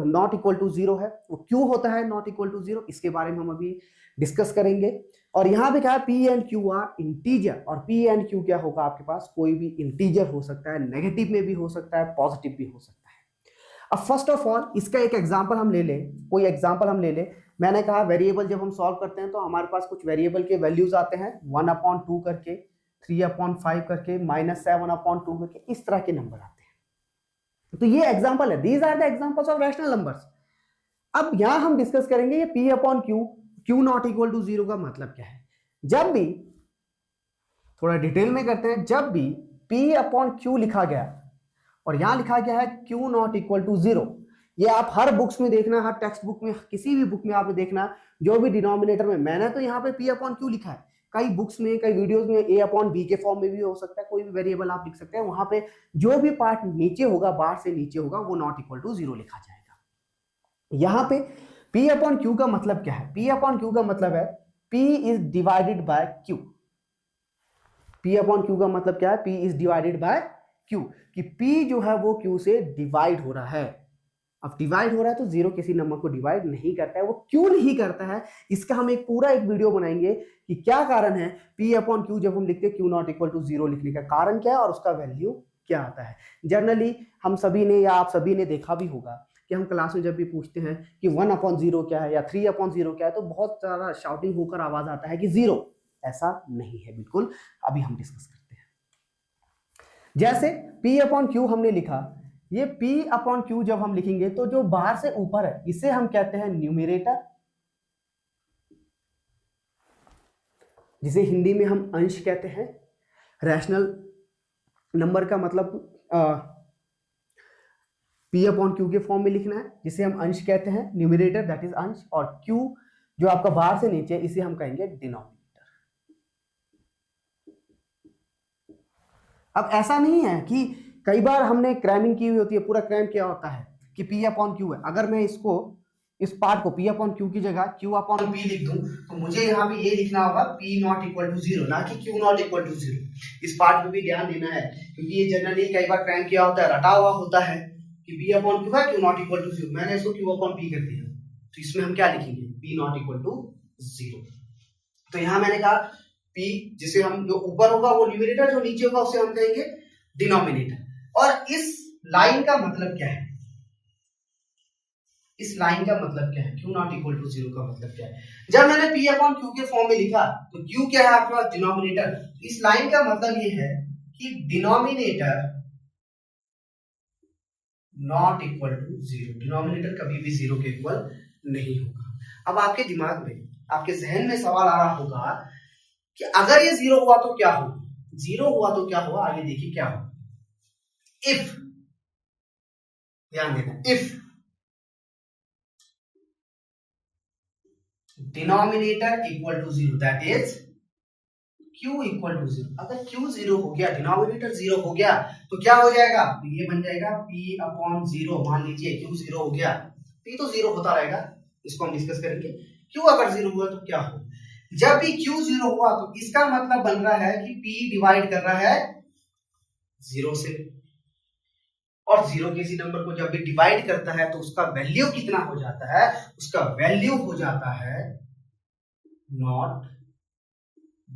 नॉट इक्वल टू 0 है, वो क्यों होता है नॉट इक्वल टू 0, इसके बारे में हम अभी डिस्कस करेंगे। और यहां पे क्या है, p and q are integer. और p एंड q क्या होगा आपके पास, कोई भी इंटीजर हो सकता है, नेगेटिव में भी हो सकता है, पॉजिटिव भी हो सकता है। अब फर्स्ट ऑफ ऑल इसका एक एग्जांपल हम ले लें, कोई एग्जांपल हम ले लें। मैंने कहा वेरिएबल जब हम सॉल्व करते हैं तो हमारे पास कुछ वेरिएबल के वैल्यूज आते हैं 1/2 करके, 3/5 करके, -7/2 करके, इस तरह के नंबर आते हैं। तो ये एग्जांपल है, these are the examples of rational numbers. अब यहां हम डिस्कस करेंगे ये p upon q not equal to 0 का मतलब क्या है। जब भी, थोड़ा डिटेल में करते हैं, जब भी p अपॉन q लिखा गया और यहां लिखा गया है q नॉट इक्वल टू 0, ये आप हर बुक्स में देखना, हर टेक्स्ट बुक में, किसी भी बुक में आपने देखना, जो भी डिनोमिनेटर में, मैंने तो यहाँ पे p अपॉन q लिखा है, कई बुक्स में, कई वीडियोस में a अपॉन b के फॉर्म में भी हो सकता है, कोई भी वेरिएबल आप लिख सकते हैं। वहां पे जो भी पार्ट नीचे होगा, बार से नीचे होगा, वो नॉट इक्वल टू 0 लिखा जाएगा। यहाँ पे p अपॉन q का मतलब क्या है, p अपॉन q का मतलब है p is divided by q। p upon q का मतलब क्या है, p is divided by q, कि p जो है वो q से डिवाइड हो रहा है। अब डिवाइड हो रहा है तो जीरो किसी नंबर को डिवाइड नहीं करता है। वो क्यों नहीं करता है, इसका हम एक पूरा एक वीडियो बनाएंगे कि क्या कारण है p अपॉन q जब हम लिखते हैं q नॉट इक्वल टू 0 लिखने का कारण क्या है और उसका वैल्यू क्या आता है। जनरली हम सभी ने या आप सभी ने देखा भी होगा कि हम क्लास में जब भी पूछते हैं कि 1/0 क्या है या 3/0 क्या है, तो बहुत सारा शाउटिंग होकर आवाज आता है कि 0। ऐसा नहीं है बिल्कुल, अभी हम डिस्कस करते हैं। जैसे p अपॉन q हमने लिखा, ये p अपॉन q जब हम लिखेंगे तो जो बाहर से ऊपर है इसे हम कहते हैं न्यूमरेटर, जिसे हिंदी में हम अंश कहते हैं। रैशनल नंबर का मतलब p अपॉन q के फॉर्म में लिखना है, जिसे हम अंश कहते हैं, न्यूमरेटर दैट इज अंश। और q जो आपका बाहर से नीचे, इसे हम कहेंगे डिनोमिनेटर। अब ऐसा नहीं है कि कई बार हमने क्रैमिंग की हुई होती है, पूरा क्रैम क्या होता है कि P अपॉन क्यू है। अगर मैं इसको इस पार्ट को P अपॉन क्यू की जगह Q अपॉन P लिख दूं तो मुझे यहाँ पे ये लिखना होगा P not equal to zero, ना कि Q not equal to zero. इस पार्ट पे भी ध्यान देना है क्योंकि ये जनरली कई बार क्रैम किया होता है, रटा हुआ होता है कि P अपॉन क्यू है, Q not equal to zero. मैंने इसको Q अपॉन P कर दिया, तो इसमें हम क्या लिखेंगे, P not equal to zero. तो यहाँ मैंने कहा P, जिसे हम जो ऊपर होगा वो न्यूमरेटर, जो नीचे होगा उसे हम कहेंगे डिनोमिनेटर। और इस लाइन का मतलब क्या है, इस लाइन का मतलब क्या है, Q not equal to zero का मतलब क्या है। जब मैंने P अपॉन Q के फॉर्म में लिखा तो Q क्या है आपके पास, डिनोमिनेटर। इस लाइन का मतलब ये है कि denominator not equal to zero, denominator कभी भी जीरो के इक्वल नहीं होगा। अब आपके दिमाग में, आपके जहन में सवाल आ रहा होगा कि अगर ये जीरो हुआ तो क्या होगा, जीरो हुआ तो क्या हुआ, आगे देखिए क्या होगा। इफ, ध्यान देना, if denominator equal to zero that is Q equal to zero. अगर Q जीरो हो गया, डिनोमिनेटर जीरो हो गया तो क्या हो जाएगा, तो ये बन जाएगा P अपॉन जीरो। मान लीजिए Q जीरो हो गया, P तो जीरो होता रहेगा, इसको हम डिस्कस करेंगे। Q अगर जीरो हुआ तो क्या हो, जब भी Q जीरो हुआ तो इसका मतलब बन रहा है कि P डिवाइड कर रहा है जीरो से, और जीरो किसी नंबर को जब भी डिवाइड करता है तो उसका वैल्यू कितना हो जाता है, उसका वैल्यू हो जाता है नॉट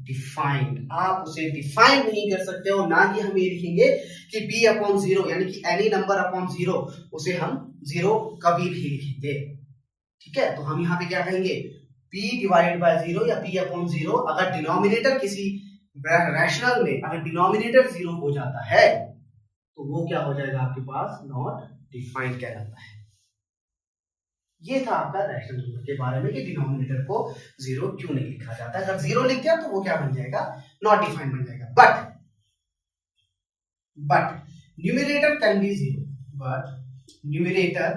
डिफाइंड। आप उसे डिफाइन नहीं कर सकते हो, ना कि हम ये लिखेंगे कि P अपॉन जीरो यानी कि एनी नंबर अपॉन जीरो, उसे हम जीरो कभी भी लिखेंगे। ठीक है, तो हम यहाँ पे क्या कहेंगे, P डिवाइड बाय जीरो या P अपॉन जीरो। अगर डिनोमिनेटर किसी रैशनल में अगर डिनोमिनेटर जीरो हो जाता है तो वो क्या हो जाएगा आपके पास, नॉट डिफाइंड कहलाता है। ये था आपका रैशनल नंबर के बारे में कि डिनोमिनेटर को जीरो क्यों नहीं लिखा जाता। अगर जीरो लिख दिया तो वो क्या बन जाएगा, नॉट डिफाइंड बन जाएगा। But numerator can be zero, but numerator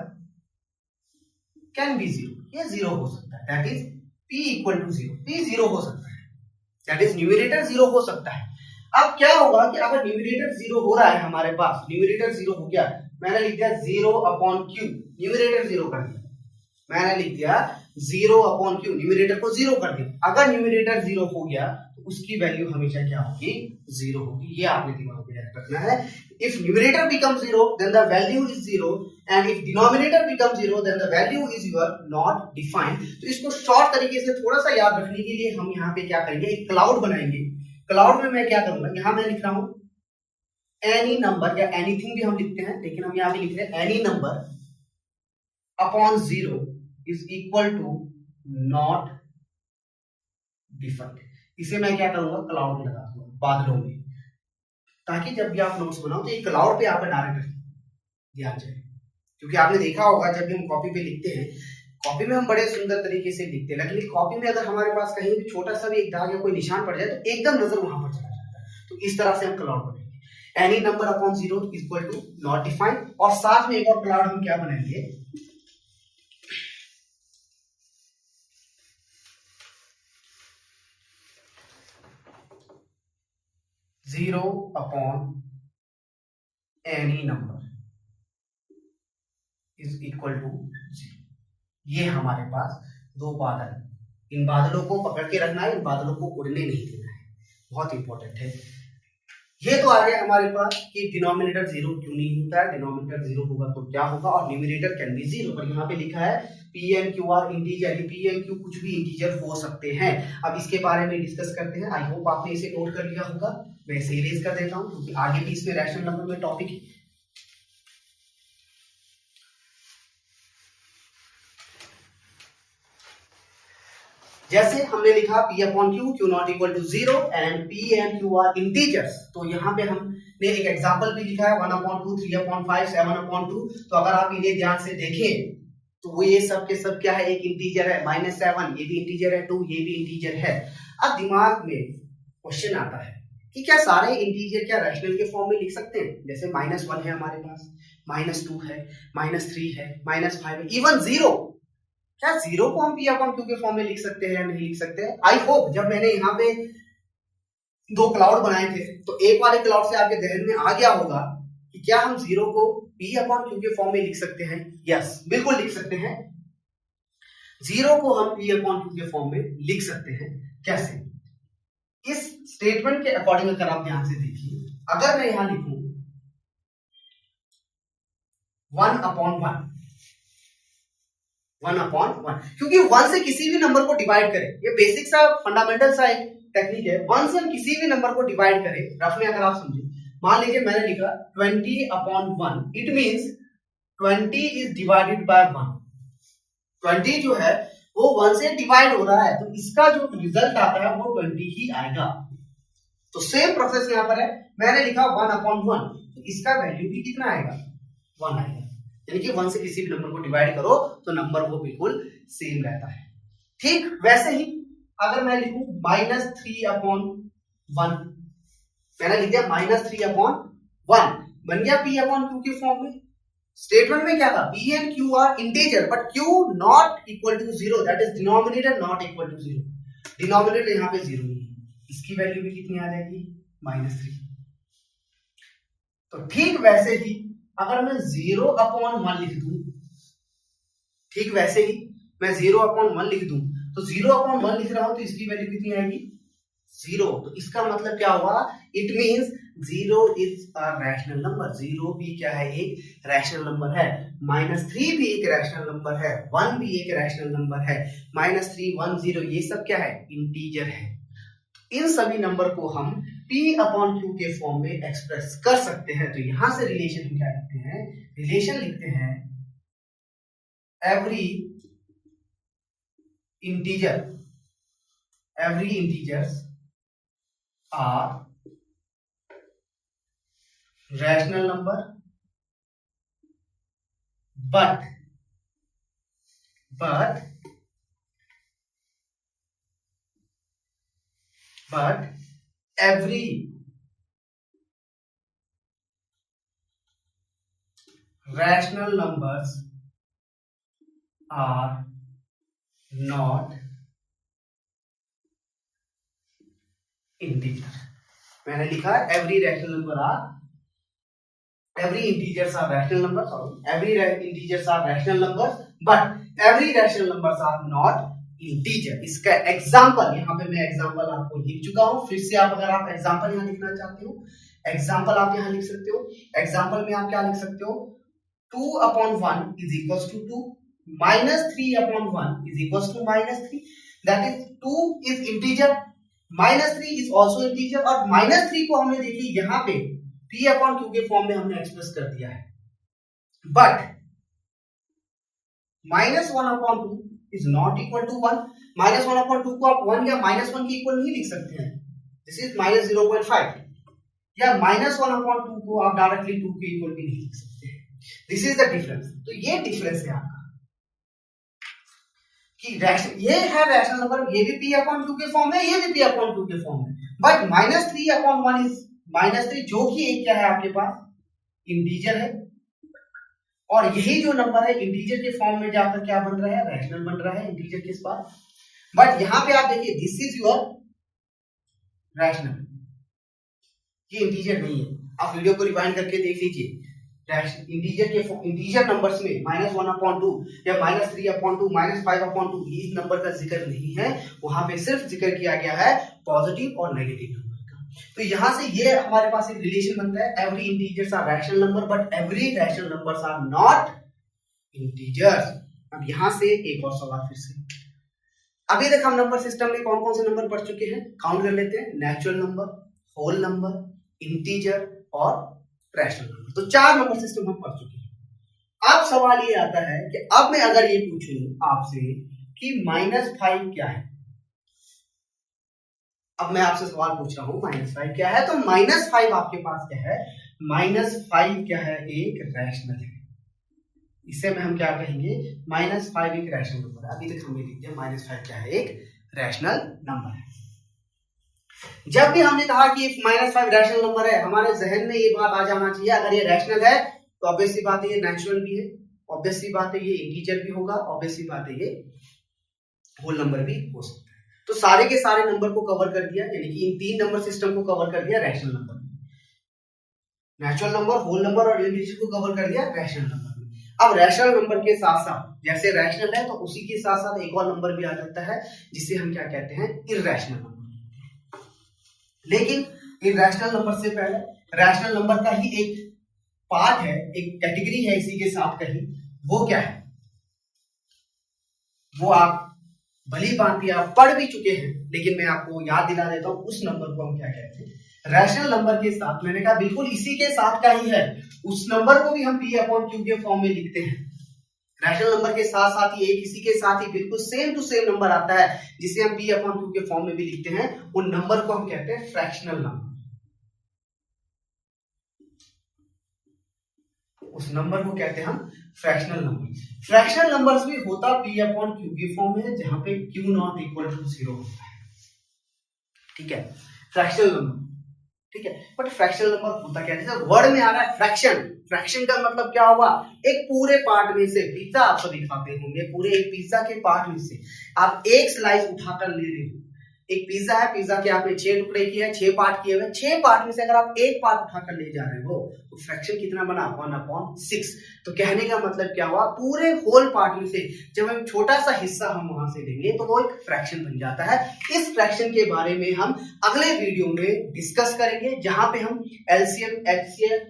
can be zero, ये जीरो हो सकता है, that is P equal to zero. P zero हो सकता है, दैट इज न्यूमरेटर जीरो हो सकता है। अब क्या होगा कि अगर न्यूमरेटर जीरो हो रहा है, हमारे पास न्यूमरेटर जीरो हो गया, मैंने लिख दिया zero upon Q, numerator zero कर दिया, मैंने लिख दिया जीरो अपॉन क्यू, न्यूमरेटर को जीरो कर दिया। अगर न्यूमरेटर जीरो हो गया तो उसकी वैल्यू हमेशा क्या होगी, जीरो होगी। ये आपने दिमाग में रखना है। If numerator become zero then the value is zero, and if denominator become zero then the value is your not defined. तो इसको शॉर्ट तरीके से थोड़ा सा याद रखने के लिए हम यहाँ पे क्या करेंगे, एक क्लाउड बनाएंगे। क्लाउड में मैं क्या करूंगा, यहां मैं लिख रहा हूं एनी नंबर, या एनीथिंग भी हम लिखते हैं, लेकिन हम यहां पे लिख रहे हैं any number upon zero is equal to not defined. इसे मैं क्या करूंगा, क्लाउड में लगा दूंगा, बादलों में, ताकि जब भी आप नोट्स बनाओ तो ये क्लाउड पे आपका डायरेक्ट ध्यान जाए। क्योंकि आपने देखा होगा जब भी हम कॉपी पे लिखते हैं, कॉपी में हम बड़े सुंदर तरीके से लिखते हैं, लेकिन कॉपी में अगर हमारे पास कहीं भी छोटा सा भी एक दाग या कोई निशान पड़ जाए तो एकदम नजर वहां पर चला जाता है। तो इस तरह से हम क्लाउड बनाएंगे, any number upon zero equal to not defined. और साथ में एक और क्लाउड हम क्या बनाएंगे, zero upon any number is equal to zero. ये हमारे पास दो बादल, इन बादलों को पकड़ के रखना है, इन बादलों को उड़ने नहीं देना है, बहुत इंपॉर्टेंट है। ये तो आ गया हमारे पास कि डिनोमिनेटर जीरो क्यों नहीं होता है, डिनोमिनेटर जीरो होगा तो क्या होगा, और न्यूमरेटर कैन बी जीरो। पर यहाँ पे लिखा है P and Q R integer, P and Q कुछ भी इंटीजर हो सकते हैं। अब इसके बारे में डिस्कस करते हैं। आई होप आपने इसे नोट कर लिया होगा, मैं इसे इरेज कर देता हूँ क्योंकि आगे भी इसमें रैशनल नंबर में टॉपिक है। जैसे हमने लिखा P upon Q, Q not equal to zero, and P and Q are integers. तो यहाँ पे हमने एक एग्जांपल भी लिखा है 1/2, 3/5, 7/2। तो अगर आप इन्हें ध्यान से देखें तो वो ये सब के सब क्या है, एक इंटीजर है, -7 ये भी इंटीजर है, 2 ये भी इंटीजर है। अब दिमाग में क्वेश्चन आता है कि क्या सारे इंटीजर क्या रैशनल के फॉर्म में लिख सकते हैं, जैसे -1 है हमारे पास, -2 है, -3 है, -5 है, इवन 0। क्या जीरो को हम P अपॉन Q के फॉर्म में लिख सकते हैं या नहीं लिख सकते हैं? आई होप जब मैंने यहाँ पे दो क्लाउड बनाए थे, तो एक वाले क्लाउड से आपके जहन में आ गया होगा कि क्या हम जीरो को P अपॉन Q के फॉर्म में लिख सकते हैं? यस, बिल्कुल लिख सकते हैं। जीरो को हम P अपॉन Q के फॉर्म में लिख सकते हैं। कैसे? इस स्टेटमेंट के अकॉर्डिंग अगर आप ध्यान से देखिए, अगर मैं यहां लिखूं 1 अपॉन 1, क्योंकि 1 से किसी भी नंबर को डिवाइड करें, ये बेसिक सा फंडामेंटल सा एक टेक्निक है। 1 से हम किसी भी नंबर को डिवाइड करें, रफ में अगर आप समझे, मान लीजिए मैंने लिखा 20 upon 1, it means 20 is divided by 1। 20 जो है वो 1 से डिवाइड हो रहा है, तो इसका जो रिजल्ट आता है वो 20 ही आएगा। तो सेम प्रोसेस यहां पर है, मैंने लिखा 1 अपॉन 1, तो इसका वैल्यू भी कितना आएगा? 1 आएगा। यानी कि 1 से किसी भी नंबर को डिवाइड करो तो नंबर वो बिल्कुल सेम रहता है। ठीक वैसे ही अगर मैं लिखूं -3 अपॉन 1, मैंने लिख दिया -3 अपॉन 1, बन गया P अपॉन Q के फॉर्म में। स्टेटमेंट में क्या था? P and Q are integer but Q not equal to 0, that is denominator not equal to 0। Denominator यहाँ पे 0 नहीं है, इसकी वैल्यू भी कितनी आ जाएगी? -3। तो ठीक वैसे ही अगर मैं 0 अपॉन 1 लिख दूं, ठीक वैसे ही मैं 0 अपॉन 1 लिख दूं, तो 0 अपॉन 1 लिख रहा हूं तो इसकी वैल्यू कितनी आएगी? 0। तो इसका मतलब क्या हुआ? It means 0 is a rational number. 0 भी क्या है? एक रैशनल नंबर है। -3 भी एक रैशनल नंबर है, 1 भी एक रैशनल नंबर है। -3, 1, 0 ये सब क्या है? इंटीजर है। इन सभी नंबर को हम P अपॉन Q के फॉर्म में एक्सप्रेस कर सकते हैं। तो यहां से रिलेशन क्या लिखते हैं? रिलेशन लिखते हैं every integers are rational number but every rational numbers are not integer। मैंने लिखा every integers are rational numbers, every integers are rational numbers but every rational numbers are not integer। इसका example यहाँ पे मैं example आपको लिख चुका हूं, फिर से आप अगर आप एग्जांपल यहाँ लिखना चाहते हो, एग्जांपल आप यहाँ लिख सकते हो। एग्जांपल में आप क्या लिख सकते हो? 2 upon 1 is equal to 2, -3 upon 1 is equal to -3, that is 2 is integer, -3 is also integer, और -3 को हमने देखिए यहाँ पे P अपॉन Q के फॉर्म में हमने एक्सप्रेस कर दिया है। But -1 upon 2 is not equal to 1। -1 upon 2 को आप 1 या -1 के इक्वल नहीं लिख सकते हैं, दिस इज -0.5, या -1 अपॉन 2 को आप डायरेक्टली 2 के इक्वल भी नहीं लिख सकते हैं। This is the difference. तो ये डिफरेंस है आपका कि ये है रैशनल नंबर, ये भी P अपॉन Q के फॉर्म में, ये भी P अपॉन Q के फॉर्म में, बट -3 अपॉन 1 इज -3, जो कि एक क्या है आपके पास? इंटीजर है। और यही जो नंबर है इंटीजर के फॉर्म में जाकर क्या बन रहा है? रैशनल बन रहा है इंटीजर के पास। बट यहां पे आप देखिए दिस इज योर रैशनल, ये इंटीजर नहीं है। आप वीडियो को रिवाइंड करके देख लीजिए, इंटीजर नंबर्स में -1 अपॉन 2 या -3 अपॉन 2, -5 अपॉन 2 इस नंबर का जिक्र नहीं है, वहां पे सिर्फ जिक्र किया गया है पॉजिटिव और नेगेटिव नंबर का। तो यहां से ये हमारे पास एक रिलेशन बनता है, every integers are rational number but every rational numbers are not integers. अब यहां से एक और सवाल फिर से, अभी तक हम नंबर सिस्टम में कौन कौन से नंबर पढ़ चुके हैं? काउंट कर लेते हैं। Natural number, whole number, integer और रैशनल नंबर। तो 4 नंबर सिस्टम हम पढ़ चुके हैं। अब सवाल ये आता है कि अब मैं अगर ये पूछूं आपसे कि -5 क्या है, अब मैं आपसे सवाल पूछ रहा हूं -5 क्या है, तो -5 आपके पास क्या है? -5 क्या है? एक रैशनल है। इसे में हम क्या कहेंगे? -5 एक रैशनल नंबर है। अभी तक हमने लिख दिया -5 क्या है? एक रैशनल नंबर है। जब भी हमने कहा कि -5 रैशनल नंबर है, हमारे जहन में ये बात आ जाना चाहिए, अगर ये रैशनल है तो ऑब्वियस सी बात है ये नेचुरल भी है, ऑब्वियस सी बात है ये इंटीजर भी होगा, ऑब्वियस सी बात है ये होल नंबर भी हो सकता है। तो सारे के सारे नंबर को कवर कर दिया, यानी कि इन 3 नंबर सिस्टम को कवर कर दिया rational number, natural number, whole number और इंटीजर को कवर कर दिया रैशनल नंबर। अब रैशनल नंबर के साथ साथ, जैसे रैशनल है तो उसी के साथ साथ एक और नंबर भी आ जाता है जिसे हम क्या कहते हैं, इर्रेशनल नंबर। लेकिन इर्रेशनल नंबर से पहले रैशनल नंबर का ही एक पार्ट है, एक कैटेगरी है इसी के साथ कहीं, वो क्या है, वो आप भली भांति आप पढ़ भी चुके हैं, लेकिन मैं आपको याद दिला देता हूं उस नंबर को हम क्या कहते हैं। रैशनल नंबर के साथ, मैंने कहा बिल्कुल इसी के साथ का ही है, उस नंबर को भी हम P अपॉन Q के फॉर्म में लिखते हैं। रैशनल नंबर के साथ साथ ही एक इसी के साथ ही बिल्कुल सेम टू सेम नंबर आता है जिसे हम P अपॉन Q के फॉर्म में भी लिखते हैं, उन नंबर को हम कहते हैं फ्रैक्शनल नंबर। उस नंबर को कहते हैं हम फ्रैक्शनल नंबर। फ्रैक्शनल नंबर्स भी होता P अपॉन Q के फॉर्म में है, जहां पे Q नॉट इक्वल टू 0 होता है, ठीक है, फ्रैक्शनल नंबर, ठीक है। बट फ्रैक्शनल नंबर होता क्या है, वर्ड में आ रहा है फ्रैक्शन। फ्रैक्शन का मतलब क्या होगा, एक पूरे पार्ट में से, पिज्जा आप सभी खाते होंगे, पूरे एक पिज्जा के पार्ट में से आप एक स्लाइस उठाकर ले रहे हो। एक पिज्जा है, पिज्जा के आपने 6 टुकड़े किए हैं, 6 पार्ट किए हुए, 6 पार्ट में से अगर आप एक पार्ट उठाकर ले जा रहे हो तो फ्रैक्शन कितना बना, 1/6। तो कहने का मतलब क्या हुआ, पूरे होल पार्ट में से जब हम छोटा सा हिस्सा हम वहां से लेंगे तो वो एक फ्रैक्शन बन जाता है। इस फ्रैक्शन के बारे में हम अगले वीडियो में डिस्कस करेंगे, जहां पे हम एलसीएम, एचसीएफ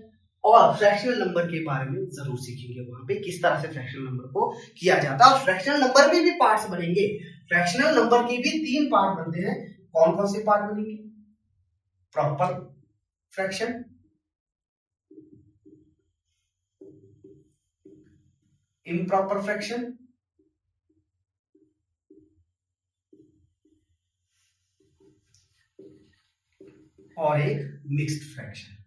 और फ्रैक्शनल नंबर के बारे में जरूर सीखेंगे, वहां पे किस तरह से फ्रैक्शनल नंबर को किया जाता है। और फ्रैक्शनल नंबर में भी पार्ट्स बनेंगे, फ्रैक्शनल नंबर के भी 3 पार्ट बनते हैं। कौन कौन से पार्ट बनेंगे, प्रॉपर फ्रैक्शन, इम्प्रॉपर फ्रैक्शन और एक मिक्स्ड फ्रैक्शन।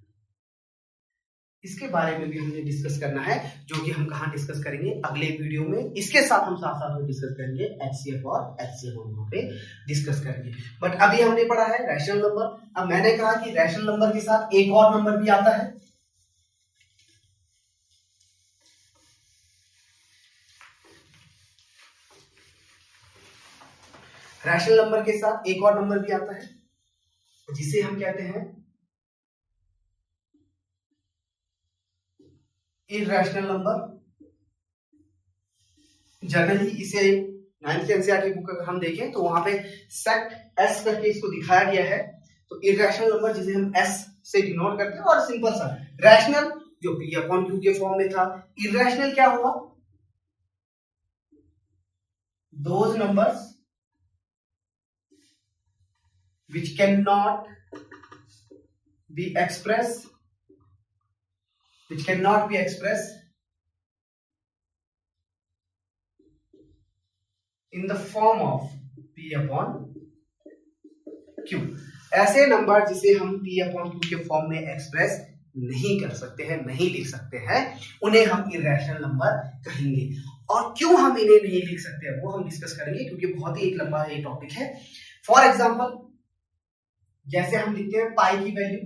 इसके बारे में भी हमें डिस्कस करना है, जो कि हम कहां डिस्कस करेंगे, अगले वीडियो में। इसके साथ हम साथ साथ में डिस्कस करेंगे एचसीएफ और एचसीएफ, हम वहां पे डिस्कस करेंगे। बट अभी हमने पढ़ा है रैशनल नंबर। अब मैंने कहा कि रैशनल नंबर के साथ एक और नंबर भी आता है, रैशनल नंबर के साथ एक और नंबर भी आता है जिसे हम कहते हैं इर्रेशनल नंबर। जनरली इसे 9th एनसीईआरटी बुक अगर हम देखें तो वहां पे सेट एस करके इसको दिखाया गया है। तो इर्रेशनल नंबर जिसे हम एस से डिनोट करते हैं, और सिंपल सा रैशनल जो P अपॉन Q के फॉर्म में था, इर्रेशनल क्या हुआ, those numbers which cannot be expressed in the form of P upon Q। ऐसे नंबर जिसे हम P अपॉन Q के फॉर्म में एक्सप्रेस नहीं कर सकते हैं, नहीं लिख सकते हैं, उन्हें हम इर्रेशनल नंबर कहेंगे। और क्यों हम इन्हें नहीं लिख सकते हैं वो हम डिस्कस करेंगे, क्योंकि बहुत ही एक लंबा ये टॉपिक है। फॉर एग्जाम्पल, जैसे हम लिखते हैं पाई की वैल्यू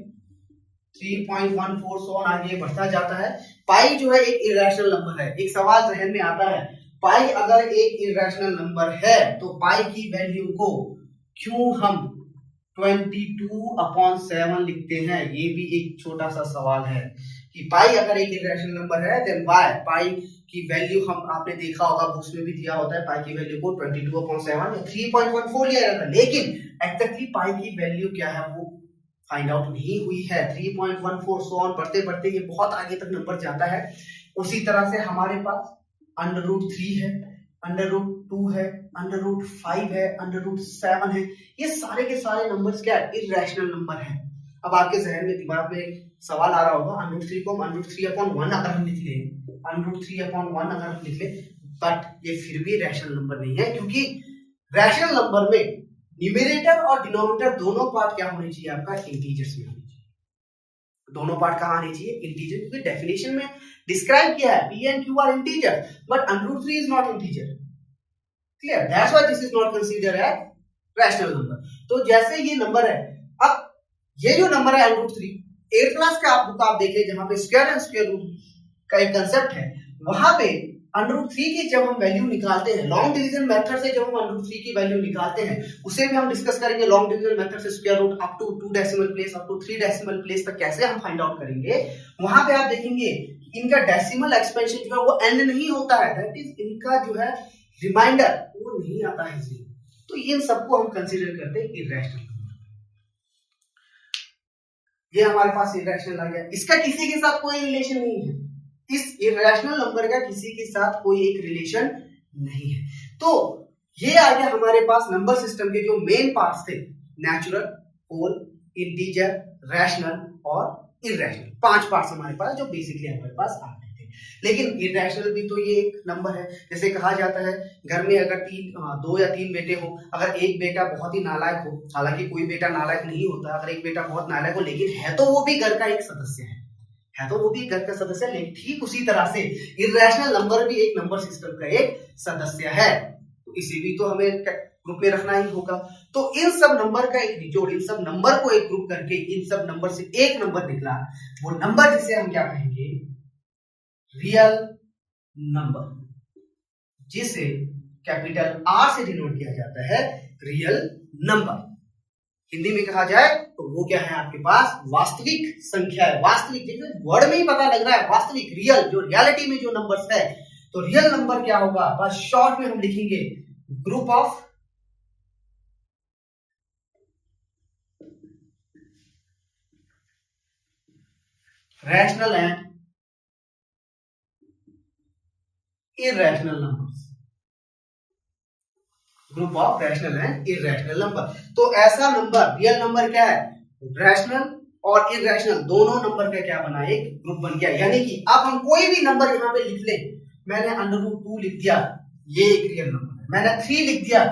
3.14 सो आगे बढ़ता जाता है। पाई जो है एक इर्रेशनल नंबर है। एक सवाल जहन में आता है, पाई अगर एक इर्रेशनल नंबर है तो पाई की वैल्यू को क्यों हम 22/7 लिखते हैं, ये भी एक छोटा सा सवाल है कि पाई अगर एक इर्रेशनल नंबर है देन व्हाई पाई की वैल्यू, हम आपने देखा होगा बुक्स में भी दिया होता है पाई की वैल्यू को 22/7 या 3.14 लिया जाता है, लेकिन एक्जेक्टली पाई की वैल्यू क्या है वो फाइंड आउट नहीं हुई है। 3.14 सो ऑन बढ़ते बढ़ते ये बहुत आगे तक नंबर जाता है। उसी तरह से हमारे पास √3 है, √2 है, √5 है, √7 है, ये सारे के सारे नंबर्स क्या है, इर्रेशनल नंबर है। अब आपके जहन में दिमाग में सवाल आ रहा होगा, √3 को √3/1 अगर हम लिख लें, √3/1 अगर हम लिख लें, बट ये फिर भी रैशनल नंबर नहीं है, क्योंकि रैशनल नंबर में न्यूमरेटर और डिनोमिनेटर दोनों पार्ट क्या होने चाहिए, आपका इंटीजर्स में होने चाहिए। दोनों पार्ट कहां आने चाहिए, इंटीजर, क्योंकि डेफिनेशन में डिस्क्राइब किया है P and Q are integer, but √3 is not integer, clear, that's why this is not considered as rational number. तो जैसे ये नंबर है, अब ये जो नंबर है √3, 8th क्लास का बुक आप देखें जहां पे स्क्वायर एंड स्क्वायर रूट का एक कंसेप्ट है, वहां पे √3 की जब हम वैल्यू निकालते हैं लॉन्ग डिवीजन मेथड से, जब हम √3 की वैल्यू निकालते हैं उसे भी हम डिस्कस करेंगे। लॉन्ग डिवीजन मेथड से square root up to 2 decimal place up to 3 decimal place तक कैसे हम फाइंड आउट करेंगे। वहां पे आप देखेंगे इनका डेसिमल एक्सपेंशन जो है वो एंड नहीं होता है, दैट इज इनका जो है रिमाइंडर वो नहीं आता है जीरो। तो इन सबको हम कंसीडर करते हैं इरेशनल। ये हमारे पास इरेशनल आ गया, इसका किसी के साथ कोई रिलेशन नहीं है, इस इरेशनल नंबर का किसी के साथ कोई एक रिलेशन नहीं है। तो ये आ गया हमारे पास नंबर सिस्टम के जो मेन पार्ट्स थे, नेचुरल, होल, इंटीजर, रैशनल और इरेशनल। 5 पार्ट्स हमारे पास जो बेसिकली हमारे पास आते थे। लेकिन इरेशनल भी तो ये एक नंबर है। जैसे कहा जाता है घर में अगर 2 या 3 बेटे हो, अगर एक बेटा बहुत ही नालायक हो, हालांकि कोई बेटा नालायक नहीं होता, अगर एक बेटा बहुत नालायक हो लेकिन है तो वो भी घर का एक सदस्य है तो वो भी घर का सदस्य है। लेकिन ठीक उसी तरह से इरेशनल नंबर भी एक नंबर सिस्टम का एक सदस्य है, तो इसे भी तो हमें ग्रुप में रखना ही होगा। तो इन सब नंबर का एक निचोड़, इन सब नंबर को एक ग्रुप करके इन सब नंबर से एक नंबर निकला, वो नंबर जिसे हम क्या कहेंगे, रियल नंबर, जिसे कैपिटल आर से डिनोट किया जाता है रियल नंबर। हिंदी में कहा जाए तो वो क्या है आपके पास, वास्तविक संख्या है। वास्तविक, जैसे वर्ड में ही पता लग रहा है, वास्तविक, रियल, जो रियलिटी में जो नंबर्स है। तो रियल नंबर क्या होगा, बस शॉर्ट में हम लिखेंगे group of rational and irrational numbers. Group of rational and irrational number. तो ऐसा नंबर, रियल नंबर क्या है, रैशनल और इरेशनल दोनों नंबर का क्या बना, एक ग्रुप बन गया। यानी कि अब हम कोई भी नंबर यहां पे लिख लें, मैंने √2 लिख दिया, ये एक रियल नंबर है। मैंने 3 लिख दिया,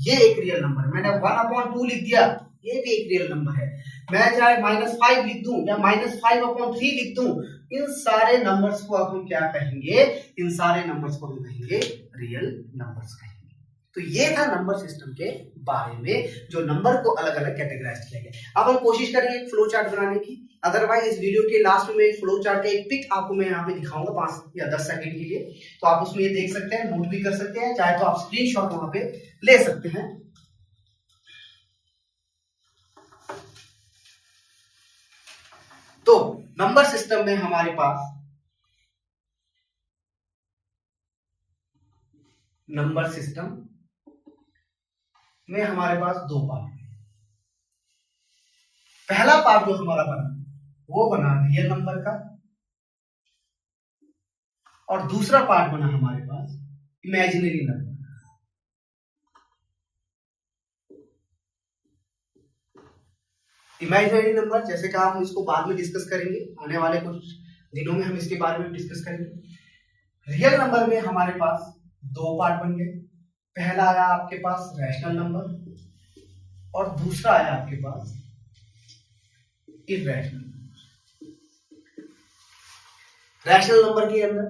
ये एक रियल नंबर है। मैंने 1/2 लिख दिया, ये भी एक रियल नंबर है। मैं चाहे -5 लिख दूं या -5/3 लिख दूं, इन सारे नंबर्स को अब हम क्या कहेंगे, इन सारे नंबर्स को हम कहेंगे रियल नंबर्स कहेंगे। तो ये था नंबर सिस्टम के बारे में, जो नंबर को अलग अलग कैटेगराइज किया गया। अब हम कोशिश करेंगे एक फ्लो चार्ट बनाने की। अदरवाइज इस वीडियो के लास्ट में एक फ्लो चार्ट का एक पिक आपको मैं यहाँ पे दिखाऊंगा 5 या 10 सेकंड के लिए, तो आप उसमें ये देख सकते हैं, नोट भी कर सकते हैं, चाहे तो आप स्क्रीनशॉट वहां पे ले सकते हैं। तो नंबर सिस्टम में हमारे पास नंबर सिस्टम में हमारे पास 2 पार्ट। पहला पार्ट जो हमारा बना वो बना रियल नंबर का, और दूसरा पार्ट बना हमारे पास इमेजिनरी नंबर। इमेजिनरी नंबर जैसे कहा, हम इसको बाद में डिस्कस करेंगे, आने वाले कुछ दिनों में हम इसके बारे में डिस्कस करेंगे। रियल नंबर में हमारे पास 2 पार्ट बन गए। पहला आया आपके पास रैशनल नंबर और दूसरा आया आपके पास इरेशनल नंबर। रैशनल नंबर के अंदर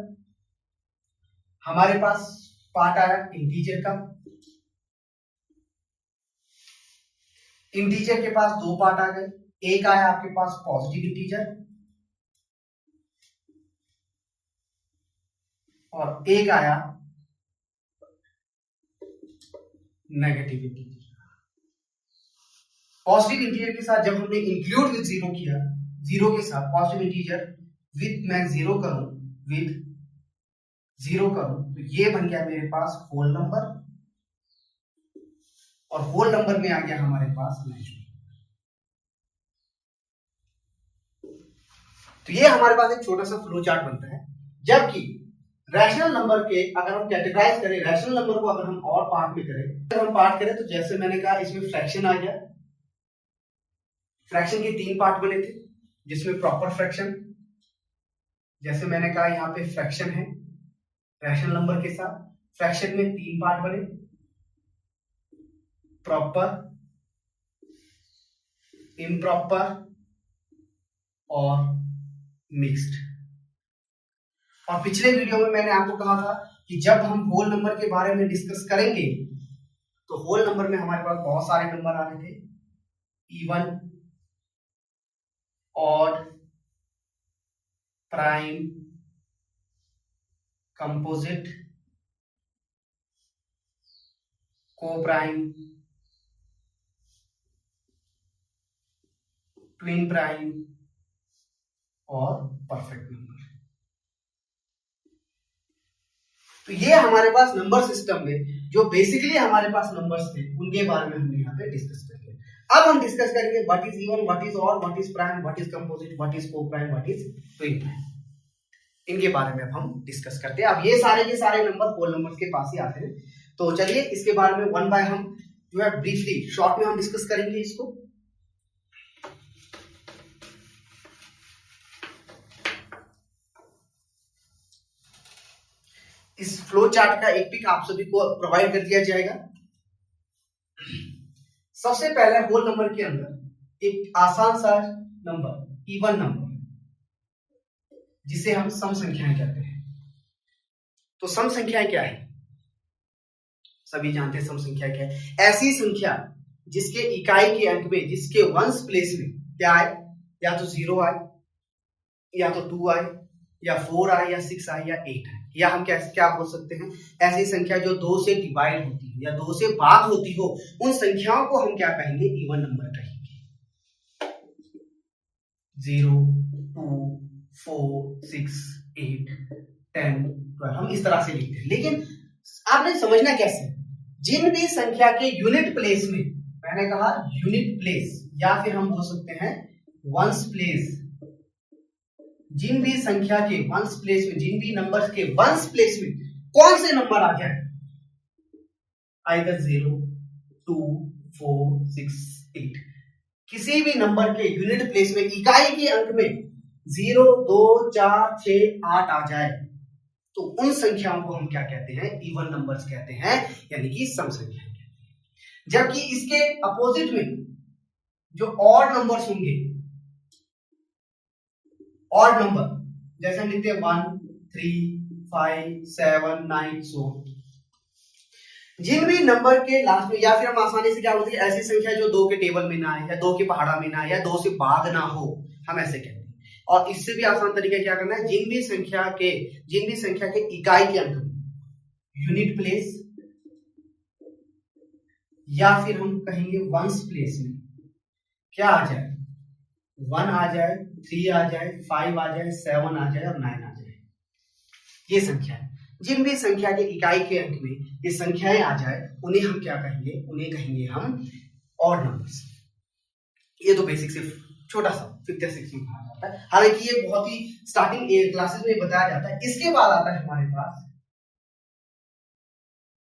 हमारे पास पार्ट आया इंटीजर का। इंटीजर के पास 2 पार्ट आ गए, एक आया आपके पास पॉजिटिव इंटीजर और एक आया नेगेटिव इंटीजर। पॉजिटिव इंटीजर के साथ जब हमने इंक्लूड विद जीरो किया, जीरो के साथ पॉजिटिव इंटीजर विद मैं जीरो करूं, विद जीरो करूं, तो ये बन गया मेरे पास होल नंबर, और होल नंबर में आ गया हमारे पास नेचुरल। तो ये हमारे पास एक छोटा सा फ्लो चार्ट बनता है। जबकि रैशनल नंबर के अगर हम कैटेगराइज करें, रैशनल नंबर को अगर हम और पार्ट में करें, अगर हम पार्ट करें तो जैसे मैंने कहा इसमें फ्रैक्शन आ गया। फ्रैक्शन के 3 पार्ट बने थे, जिसमें प्रॉपर फ्रैक्शन, जैसे मैंने कहा यहाँ पे फ्रैक्शन है रैशनल नंबर के साथ। फ्रैक्शन में 3 पार्ट बने, प्रॉपर, इम्प्रॉपर और मिक्स्ड। और पिछले वीडियो में मैंने आपको कहा था कि जब हम होल नंबर के बारे में डिस्कस करेंगे तो होल नंबर में हमारे पास बहुत सारे नंबर आ रहे थे, इवन, ऑड, प्राइम, कंपोजिट, को प्राइम, ट्विन प्राइम और परफेक्ट नंबर। तो ये हमारे पास नंबर सिस्टम में जो बेसिकली हमारे पास नंबर्स थे उनके बारे में हमने यहाँ पे डिस्कस कर लिया। अब हम डिस्कस करेंगे what is even, what is odd, what is prime, what is composite, what is co prime, what is twin prime. इनके बारे में अब हम डिस्कस करते हैं। अब ये सारे के सारे नंबर होल नंबर्स के पास ही आते हैं, तो चलिए इसके बारे में वन बाय हम जो है ब्रीफली शॉर्ट में हम डिस्कस करेंगे इसको। इस फ्लो चार्ट का एक पिक आप सभी को प्रोवाइड कर दिया जाएगा। सबसे पहले होल नंबर के अंदर एक आसान सा नंबर इवन नंबर जिसे हम सम संख्याएं कहते हैं। तो सम संख्याएं क्या है? सभी जानते हैं सम संख्या क्या है। ऐसी संख्या जिसके इकाई के अंक में, जिसके वंस प्लेस में क्या आए, या तो 0 आए, या तो 2 आए, या 4 आए, या 6 आए, या 8 आए। या हम क्या बोल सकते हैं, ऐसी संख्या जो 2 से डिवाइड होती है या 2 से भाग होती हो, उन संख्याओं को हम क्या कहेंगे, इवन नंबर कहेंगे। 0, 2, 4, 6, 8, 10, 12 हम इस तरह से लिखते हैं। लेकिन आपने समझना कैसे, जिन भी संख्या के यूनिट प्लेस में, मैंने कहा यूनिट प्लेस या फिर हम बोल सकते हैं वंस प्लेस, जिन भी संख्या के वंस प्लेस में, जिन भी नंबर के वंस प्लेस में कौन से नंबर आ जाए, आइदर 0, 2, 4, 6, 8, किसी भी नंबर के यूनिट प्लेस में इकाई के अंक में 0, 2, 4, 6, 8 आ जाए, तो उन संख्याओं को हम क्या कहते हैं, इवन नंबर्स कहते हैं, यानी कि सम संख्याएं कहते हैं। जबकि इसके अपोजिट में जो ऑड नंबर्स होंगे, ऑड नंबर जैसे हम लिखते हैं 1, 3, 5, 7, 9, सो जिन भी नंबर के लास्ट में, या फिर हम आसानी से क्या बोलते हैं, ऐसी संख्या जो 2 के टेबल में ना आए, या 2 के पहाड़ा में ना आए, या 2 से भाग ना हो, हम ऐसे कहते हैं। और इससे भी आसान तरीका क्या करना है, जिन भी संख्या के इकाई के अंक में यूनिट प्लेस, या फिर हम कहेंगे वंस प्लेस में क्या आ जाए, 1 आ जाए, 3 आ जाए, 5 आ जाए, 7 आ जाए और 9 आ जाए, ये संख्या है। जिन भी संख्या के इकाई के अंक में ये संख्याएं आ जाए, उन्हें हम क्या कहेंगे, उन्हें कहेंगे हम ऑड नंबर्स। ये तो बेसिक से छोटा सा 5th या 6th में कहा जाता है, हालांकि ये बहुत ही स्टार्टिंग क्लासेस में बताया जाता है। इसके बाद आता है हमारे पास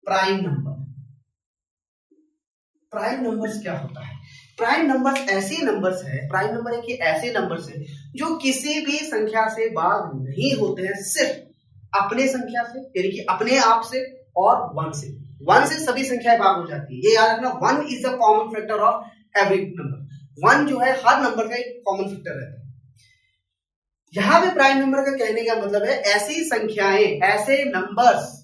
प्राइम नंबर। प्राइम नंबर्स क्या होता है? प्राइम नंबर्स ऐसे नंबर्स है, प्राइम नंबर है कि ऐसे नंबर्स है जो किसी भी संख्या से भाग नहीं होते हैं, सिर्फ अपने संख्या से, यानी कि अपने आप से, और 1 से। 1 से सभी संख्याएं भाग हो जाती है, ये याद रखना। 1 is the common factor of every number. 1 जो है हर नंबर का एक कॉमन फैक्टर रहता है। यहां पे प्राइम नंबर का कहने का मतलब है ऐसी संख्याएं, ऐसे नंबर्स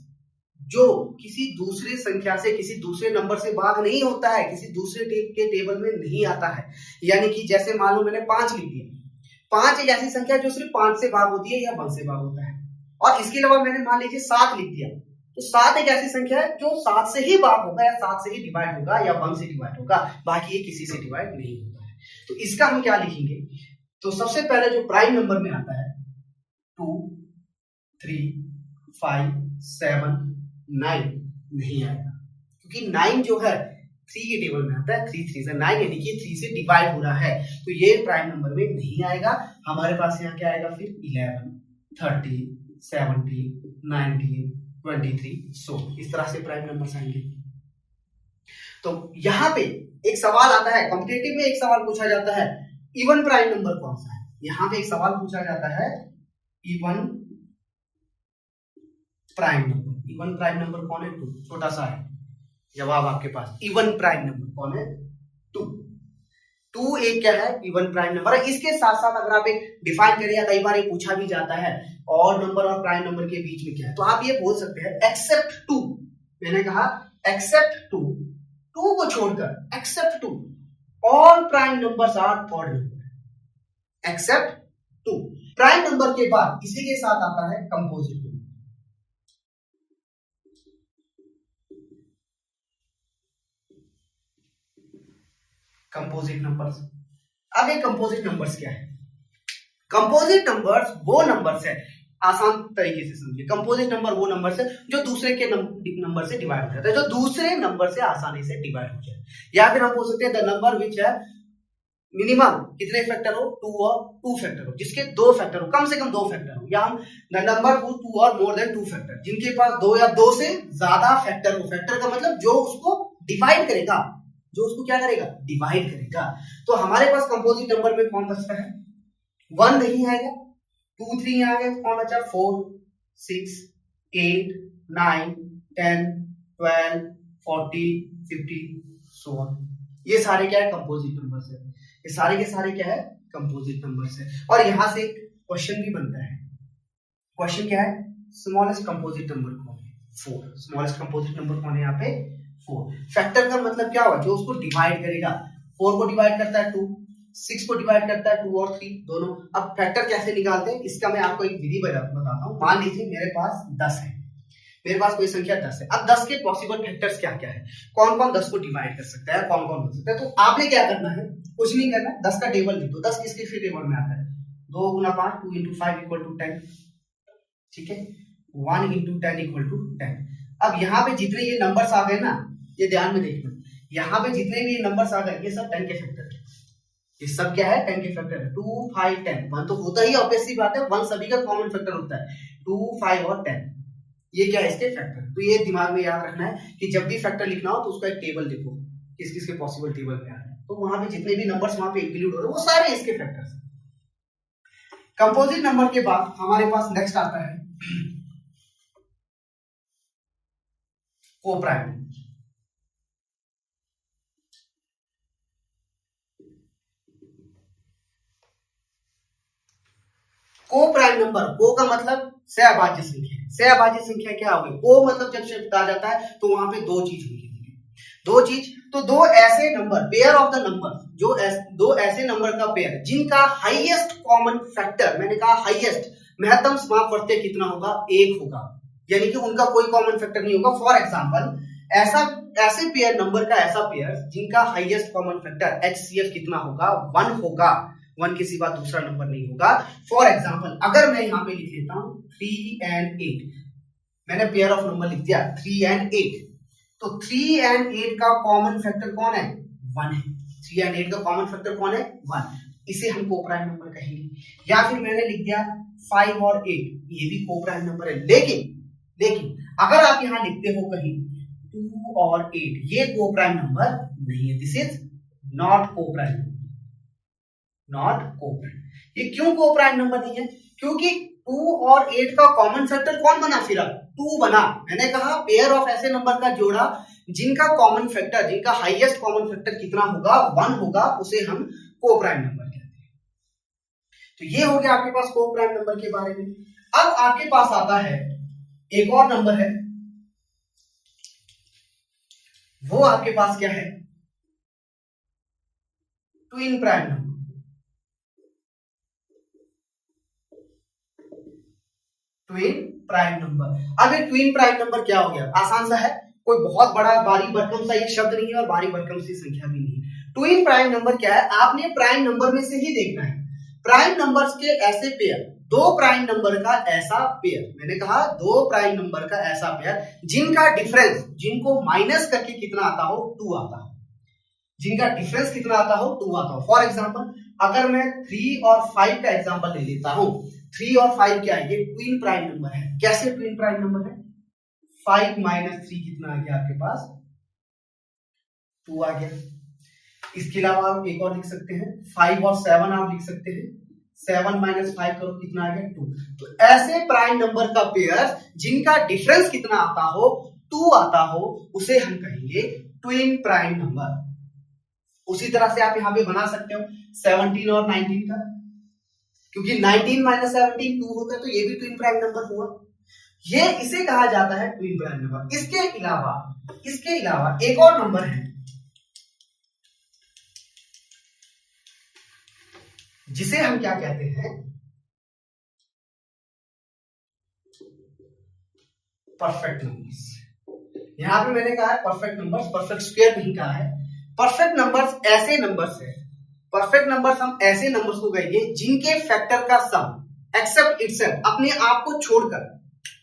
जो किसी दूसरे संख्या से, किसी दूसरे नंबर से भाग नहीं होता है, किसी दूसरे के टेबल में नहीं आता है। यानी कि जैसे मान लो मैंने 5 लिख दिया, 5 एक ऐसी संख्या जो सिर्फ 5 से भाग होती है या 1 से भाग होता है। और इसके अलावा मैंने मान लीजिए 7 लिख दिया, तो 7 एक ऐसी संख्या है जो 7 से ही भाग होगा, या 7 से ही डिवाइड होगा, या 1 से डिवाइड होगा, बाकी ये किसी से डिवाइड नहीं होता है। तो इसका हम क्या लिखेंगे, तो सबसे पहले जो प्राइम नंबर में आता है 2, 3, 5, 7, 9 नहीं आएगा, क्योंकि 9 जो है 3 के टेबल में आता है, 3 3 से 9, यानी कि 3 से डिवाइड हो रहा है, तो ये प्राइम नंबर में नहीं आएगा। हमारे पास यहाँ क्या आएगा फिर 11, 30, 70, 19, 23, सो इस तरह से प्राइम नंबर्स आएंगे। तो यहाँ पे एक सवाल आता है, कॉम्पिटिटिव में एक सवाल पूछा जाता है, इवन प्राइम नंबर कौन सा है? यहाँ पे एक सवाल पूछा जाता है, even prime number. Even prime number कौन है? 2, छोटा सा है जवाब आपके पास। इवन प्राइम नंबर कौन है? 2। 2 एक क्या है? इवन प्राइम नंबर है। इसके साथ साथ अगर आप एक डिफाइन करें, या कई बार ये पूछा भी जाता है ऑड नंबर और प्राइम नंबर के बीच में क्या है, तो आप ये बोल सकते हैं एक्सेप्ट 2। मैंने कहा एक्सेप्ट 2, 2 को छोड़कर except 2 all prime numbers are odd number. Except 2 prime number के बाद इसी के साथ आता है कंपोजिट नंबर। Composite numbers. अब ये कंपोजिट नंबर्स क्या है? कंपोजिट नंबर्स वो नंबर्स है, आसान तरीके से समझिए, कंपोजिट नंबर वो नंबर से जो दूसरे के नंबर से डिवाइड हो जाता है, जो दूसरे नंबर से आसानी से डिवाइड हो जाए। या फिर हम बोल सकते हैं द नंबर विच है मिनिमम कितने फैक्टर हो, 2 और 2 फैक्टर हो, जिसके 2 फैक्टर हो, कम से कम 2 फैक्टर हो, या हम द नंबर हु 2 और मोर देन 2 फैक्टर, जिनके पास 2 या 2 से ज्यादा फैक्टर हो। फैक्टर का मतलब जो उसको डिवाइड करेगा, जो उसको क्या करेगा, डिवाइड करेगा। तो हमारे पास कंपोजिट नंबर में कौन बचता है? 1 नहीं आएगा, 2 3 आ गए, कौन बचा? 4 6 8 9 10 12 40 50 सो ऑन। ये सारे क्या है? कंपोजिट नंबर्स है। ये सारे के सारे क्या है? कंपोजिट नंबर्स है। और यहां से क्वेश्चन भी बनता है। क्वेश्चन क्या है? स्मॉलेस्ट कंपोजिट नंबर कौन है? 4। स्मॉलेस्ट कंपोजिट नंबर कौन है यहाँ पे? 4। फैक्टर का मतलब क्या हुआ? जो उसको डिवाइड करेगा। 4 को डिवाइड करता है 2, 6 को डिवाइड करता है 2 और 3 दोनों। अब फैक्टर कैसे निकालते हैं इसका मैं आपको एक विधि बताता हूँ। मान लीजिए मेरे पास 10 है, मेरे पास कोई संख्या 10 है। अब 10 के पॉसिबल फैक्टर्स क्या क्या है, कौन कौन 10 को डिवाइड कर सकता है, कौन कौन कर सकता है। तो आपने क्या करना है, कुछ नहीं करना, 10 का टेबल लिख दो। 10 किसके टेबल में आता है? 2 गुना 5, 2 इंटू 5 इक्वल टू 10, ठीक है, 1 इंटू 10 इक्वल टू 10। अब यहाँ पे जितने ये नंबर्स आ गए ना, ये ध्यान में देखना, यहाँ पे जितने भी नंबर्स आ गए ये सब 10 के फैक्टर है। ये सब क्या है? 10 के फैक्टर है। 2 5 10, 1 तो होता ही, ऑब्वियस सी बात है, 1 सभी का कॉमन फैक्टर होता है। 2 5 और 10 ये क्या है? इसके फैक्टर। तो ये दिमाग में याद रखना है कि जब भी फैक्टर लिखना हो तो उसका एक टेबल लिखो, किस किस के पॉसिबल टेबल में आ रहे हैं। तो वहां पे जितने भी नंबर्स वहां पे इंक्लूड हो रहे हैं वो सारे इसके फैक्टर्स हैं। कंपोजिट नंबर के बाद हमारे पास नेक्स्ट आता है कोप्राइम नंबर। कोप्राइम नंबर, को का मतलब सहभाज्य संख्या। सहभाज्य संख्या क्या होगी? को मतलब जब शब्द आ जाता है तो वहां पे दो चीज होगी, दो चीज। तो दो ऐसे number, pair of the number, जो दो ऐसे नंबर का पेयर जिनका हाईएस्ट कॉमन फैक्टर, मैंने कहा हाईएस्ट, महत्तम समापवर्त्य कितना होगा? 1 होगा, यानी कि उनका कोई कॉमन फैक्टर नहीं होगा। फॉर एग्जांपल ऐसे पेयर नंबर का ऐसा पेयर जिनका हाईएस्ट कॉमन फैक्टर HCF कितना होगा? 1 होगा। 1 के सिवा दूसरा नंबर नहीं होगा। फॉर एग्जांपल अगर मैं यहां पे लिख लेता हूं 3 and 8, मैंने पेयर ऑफ नंबर लिख दिया 3 and 8, तो 3 and 8 का कॉमन फैक्टर कौन है? 1 है। 3 and 8 का कॉमन फैक्टर कौन है? 1। इसे हम कोप्राइम नंबर कहेंगे। या फिर मैंने लिख दिया 5 और 8, ये भी कोप्राइम नंबर है। लेकिन अगर आप यहां लिखते हो कहीं 2 और 8, ये कोप्राइम नंबर नहीं है। This is not coprime number, not coprime. ये क्यों कोप्राइम नंबर नहीं है? क्योंकि 2 और 8 का कॉमन फैक्टर कौन बना? फिर 2 बना। मैंने कहा पेयर ऑफ ऐसे नंबर का जोड़ा जिनका कॉमन फैक्टर, जिनका हाईएस्ट कॉमन फैक्टर कितना होगा? 1 होगा, उसे हम कोप्राइम नंबर कहते हैं। तो ये हो गया आपके पास कोप्राइम नंबर के बारे में। अब आपके पास आता है एक और नंबर है, वो आपके पास क्या है? Twin prime number. Twin prime number. अब ये ट्विन प्राइम नंबर क्या हो गया? आसान सा है, कोई बहुत बड़ा भारी भरकम सा एक शब्द नहीं है और भारी भरकम सी संख्या भी नहीं है। ट्विन प्राइम नंबर क्या है? आपने प्राइम नंबर में से ही देखना है। प्राइम नंबर्स के ऐसे पेयर, दो प्राइम नंबर का ऐसा पेयर, मैंने कहा दो प्राइम नंबर का ऐसा पेयर जिनका डिफरेंस, जिनको माइनस करके कितना आता हो? 2 आता हो। जिनका डिफरेंस कितना आता हो? 2 आता हो। फॉर एग्जाम्पल अगर मैं 3 और 5 का एग्जाम्पल ले लेता हूं, 3 और 5 क्या है? ये ट्विन प्राइम नंबर है। कैसे ट्विन प्राइम नंबर है? 5 माइनस 3 कितना आ गया आपके पास? 2 आ गया। इसके अलावा आप एक और लिख सकते हैं, 5 और 7 आप लिख सकते हैं। 7 माइनस 5 करो, कितना आ गया? 2। तो ऐसे प्राइम नंबर का पेयर जिनका डिफरेंस कितना आता हो? 2 आता हो, उसे हम कहेंगे ट्विन प्राइम नंबर। उसी तरह से आप यहां पे बना सकते हो 17 और 19 का, क्योंकि 19 माइनस 17 2 होता है, तो ये भी ट्विन प्राइम नंबर हुआ। ये इसे कहा जाता है ट्विन प्राइम नंबर। इसके अलावा एक और नंबर है जिसे हम क्या कहते हैं? Perfect numbers. यहां पे मैंने कहा है परफेक्ट नंबर्स, परफेक्ट स्क्वायर नहीं कहा है। परफेक्ट नंबर्स ऐसे नंबर्स है, परफेक्ट नंबर्स हम ऐसे नंबर्स को कहेंगे जिनके फैक्टर का सम एक्सेप्ट इटसेल्फ, अपने आप को छोड़कर,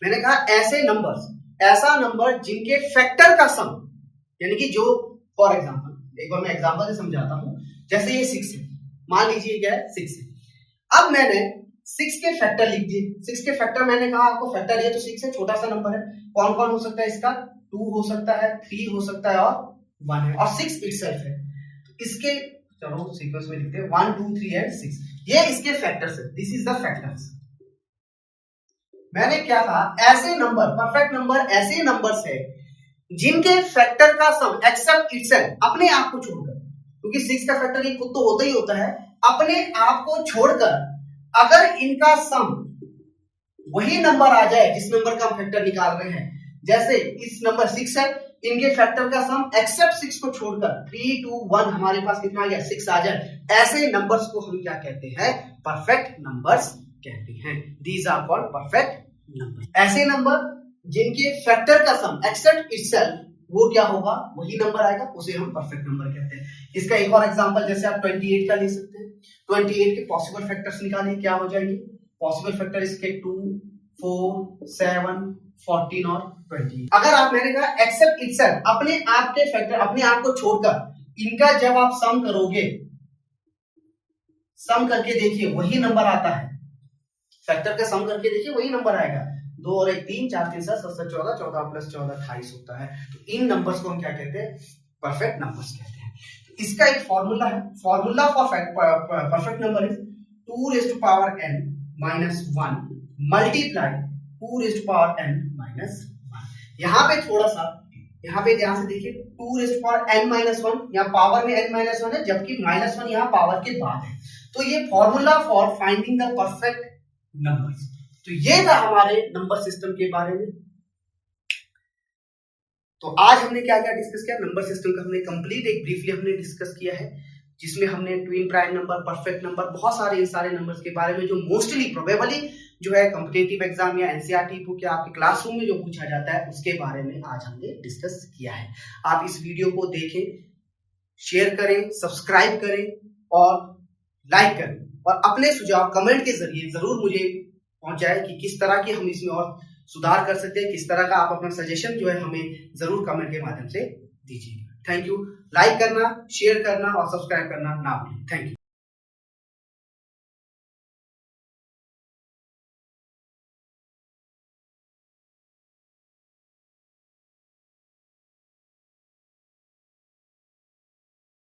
मैंने कहा ऐसे नंबर्स, ऐसा नंबर जिनके फैक्टर का सम, यानी कि जो, फॉर एग्जांपल एक बार मैं एग्जांपल से समझाता हूं, जैसे ये 6 है, मान लीजिए क्या है 6 है, अब मैंने 6 के फैक्टर लिख दिए, 6 के फैक्टर मैंने कहा आपको फैक्टर ये तो 6 है, छोटा सा नंबर है, कौन कौन हो सकता है इसका, 2 हो सकता है, 3 हो सकता है और 1 है, और 6 इटसेल्फ है, तो इसके चलो सीक्वेंस में लिखते हैं 1 2 3 एंड 6, ये इसके फैक्टर्स है, दिस इज द फैक्टर्स। मैंने क्या कहा, ऐसे नंबर, परफेक्ट नंबर ऐसे नंबर्स है जिनके फैक्टर का सम एक्सेप्ट इटसेल्फ, अपने आप को छोड़कर, क्योंकि 6 का फैक्टर ये खुद तो होता ही होता है, अपने आप को छोड़कर अगर इनका सम वही नंबर आ जाए जिस नंबर का हम फैक्टर निकाल रहे हैं, जैसे इस नंबर 6 है, इनके फैक्टर का सम एक्सेप्ट 6 को छोड़कर 3 2 1 हमारे पास कितना आ गया 6 आ जाए, ऐसे नंबर्स को हम क्या कहते हैं, परफेक्ट नंबर्स कहते हैं। These are called perfect number. ऐसे नंबर जिनके फैक्टर का सम एक्सेप्ट इटसेल्फ, वो क्या होगा, वही नंबर आएगा, उसे हम परफेक्ट नंबर कहते हैं। इसका एक और एग्जांपल जैसे आप 28 का ले सकते हैं, 28 के पॉसिबल फैक्टर्स निकालिए, क्या हो जाएंगे पॉसिबल फैक्टर इसके 2 4 7 14 और 20। अगर आप, मैंने कहा एक्सेप्ट इटसेल्फ, अपने आप के फैक्टर, अपने आप को छोड़कर इनका जब आप सम करोगे, सम करके देखिए वही नंबर आता है, फैक्टर का सम करके देखिए वही नंबर आएगा, 2 और 1 3 4 3 7 7 14 14 प्लस 14 28 होता है, तो इन नंबर्स को हम क्या कहते हैं, परफेक्ट नंबर्स कहते हैं। तो इसका एक फॉर्मूला है, formula for perfect number is 2 raised to power n minus 1 multiply 2 raised to power n minus 1। यहाँ पे थोड़ा सा, यहाँ पे ध्यान से देखिए, 2 raised to power n minus 1, यहाँ पावर में n minus 1 है, जबकि -1 यहाँ पावर के बाद है, तो ये formula for finding the perfect numbers. तो ये था हमारे नंबर सिस्टम के बारे में। तो आज हमने क्या क्या डिस्कस किया, नंबर सिस्टम का हमने कंप्लीट एक ब्रीफली हमने डिस्कस किया है, जिसमें हमने twin prime number, perfect number, बहुत सारे इन सारे नंबर्स के बारे में जो मोस्टली प्रोबेबली जो है कॉम्पिटिटिव एग्जाम या एनसीईआरटी बुक या आपके क्लासरूम में जो पूछा जाता है उसके बारे में आज हमने डिस्कस किया है। आप इस वीडियो को देखें, शेयर करें, सब्सक्राइब करें और लाइक करें, और अपने सुझाव कमेंट के जरिए जरूर मुझे पहुंचाए कि किस तरह की हम इसमें और सुधार कर सकते हैं, किस तरह का आप अपना सजेशन जो है हमें जरूर कमेंट के माध्यम से दीजिए। Thank you. लाइक करना, शेयर करना और सब्सक्राइब करना ना भूलें। Thank you.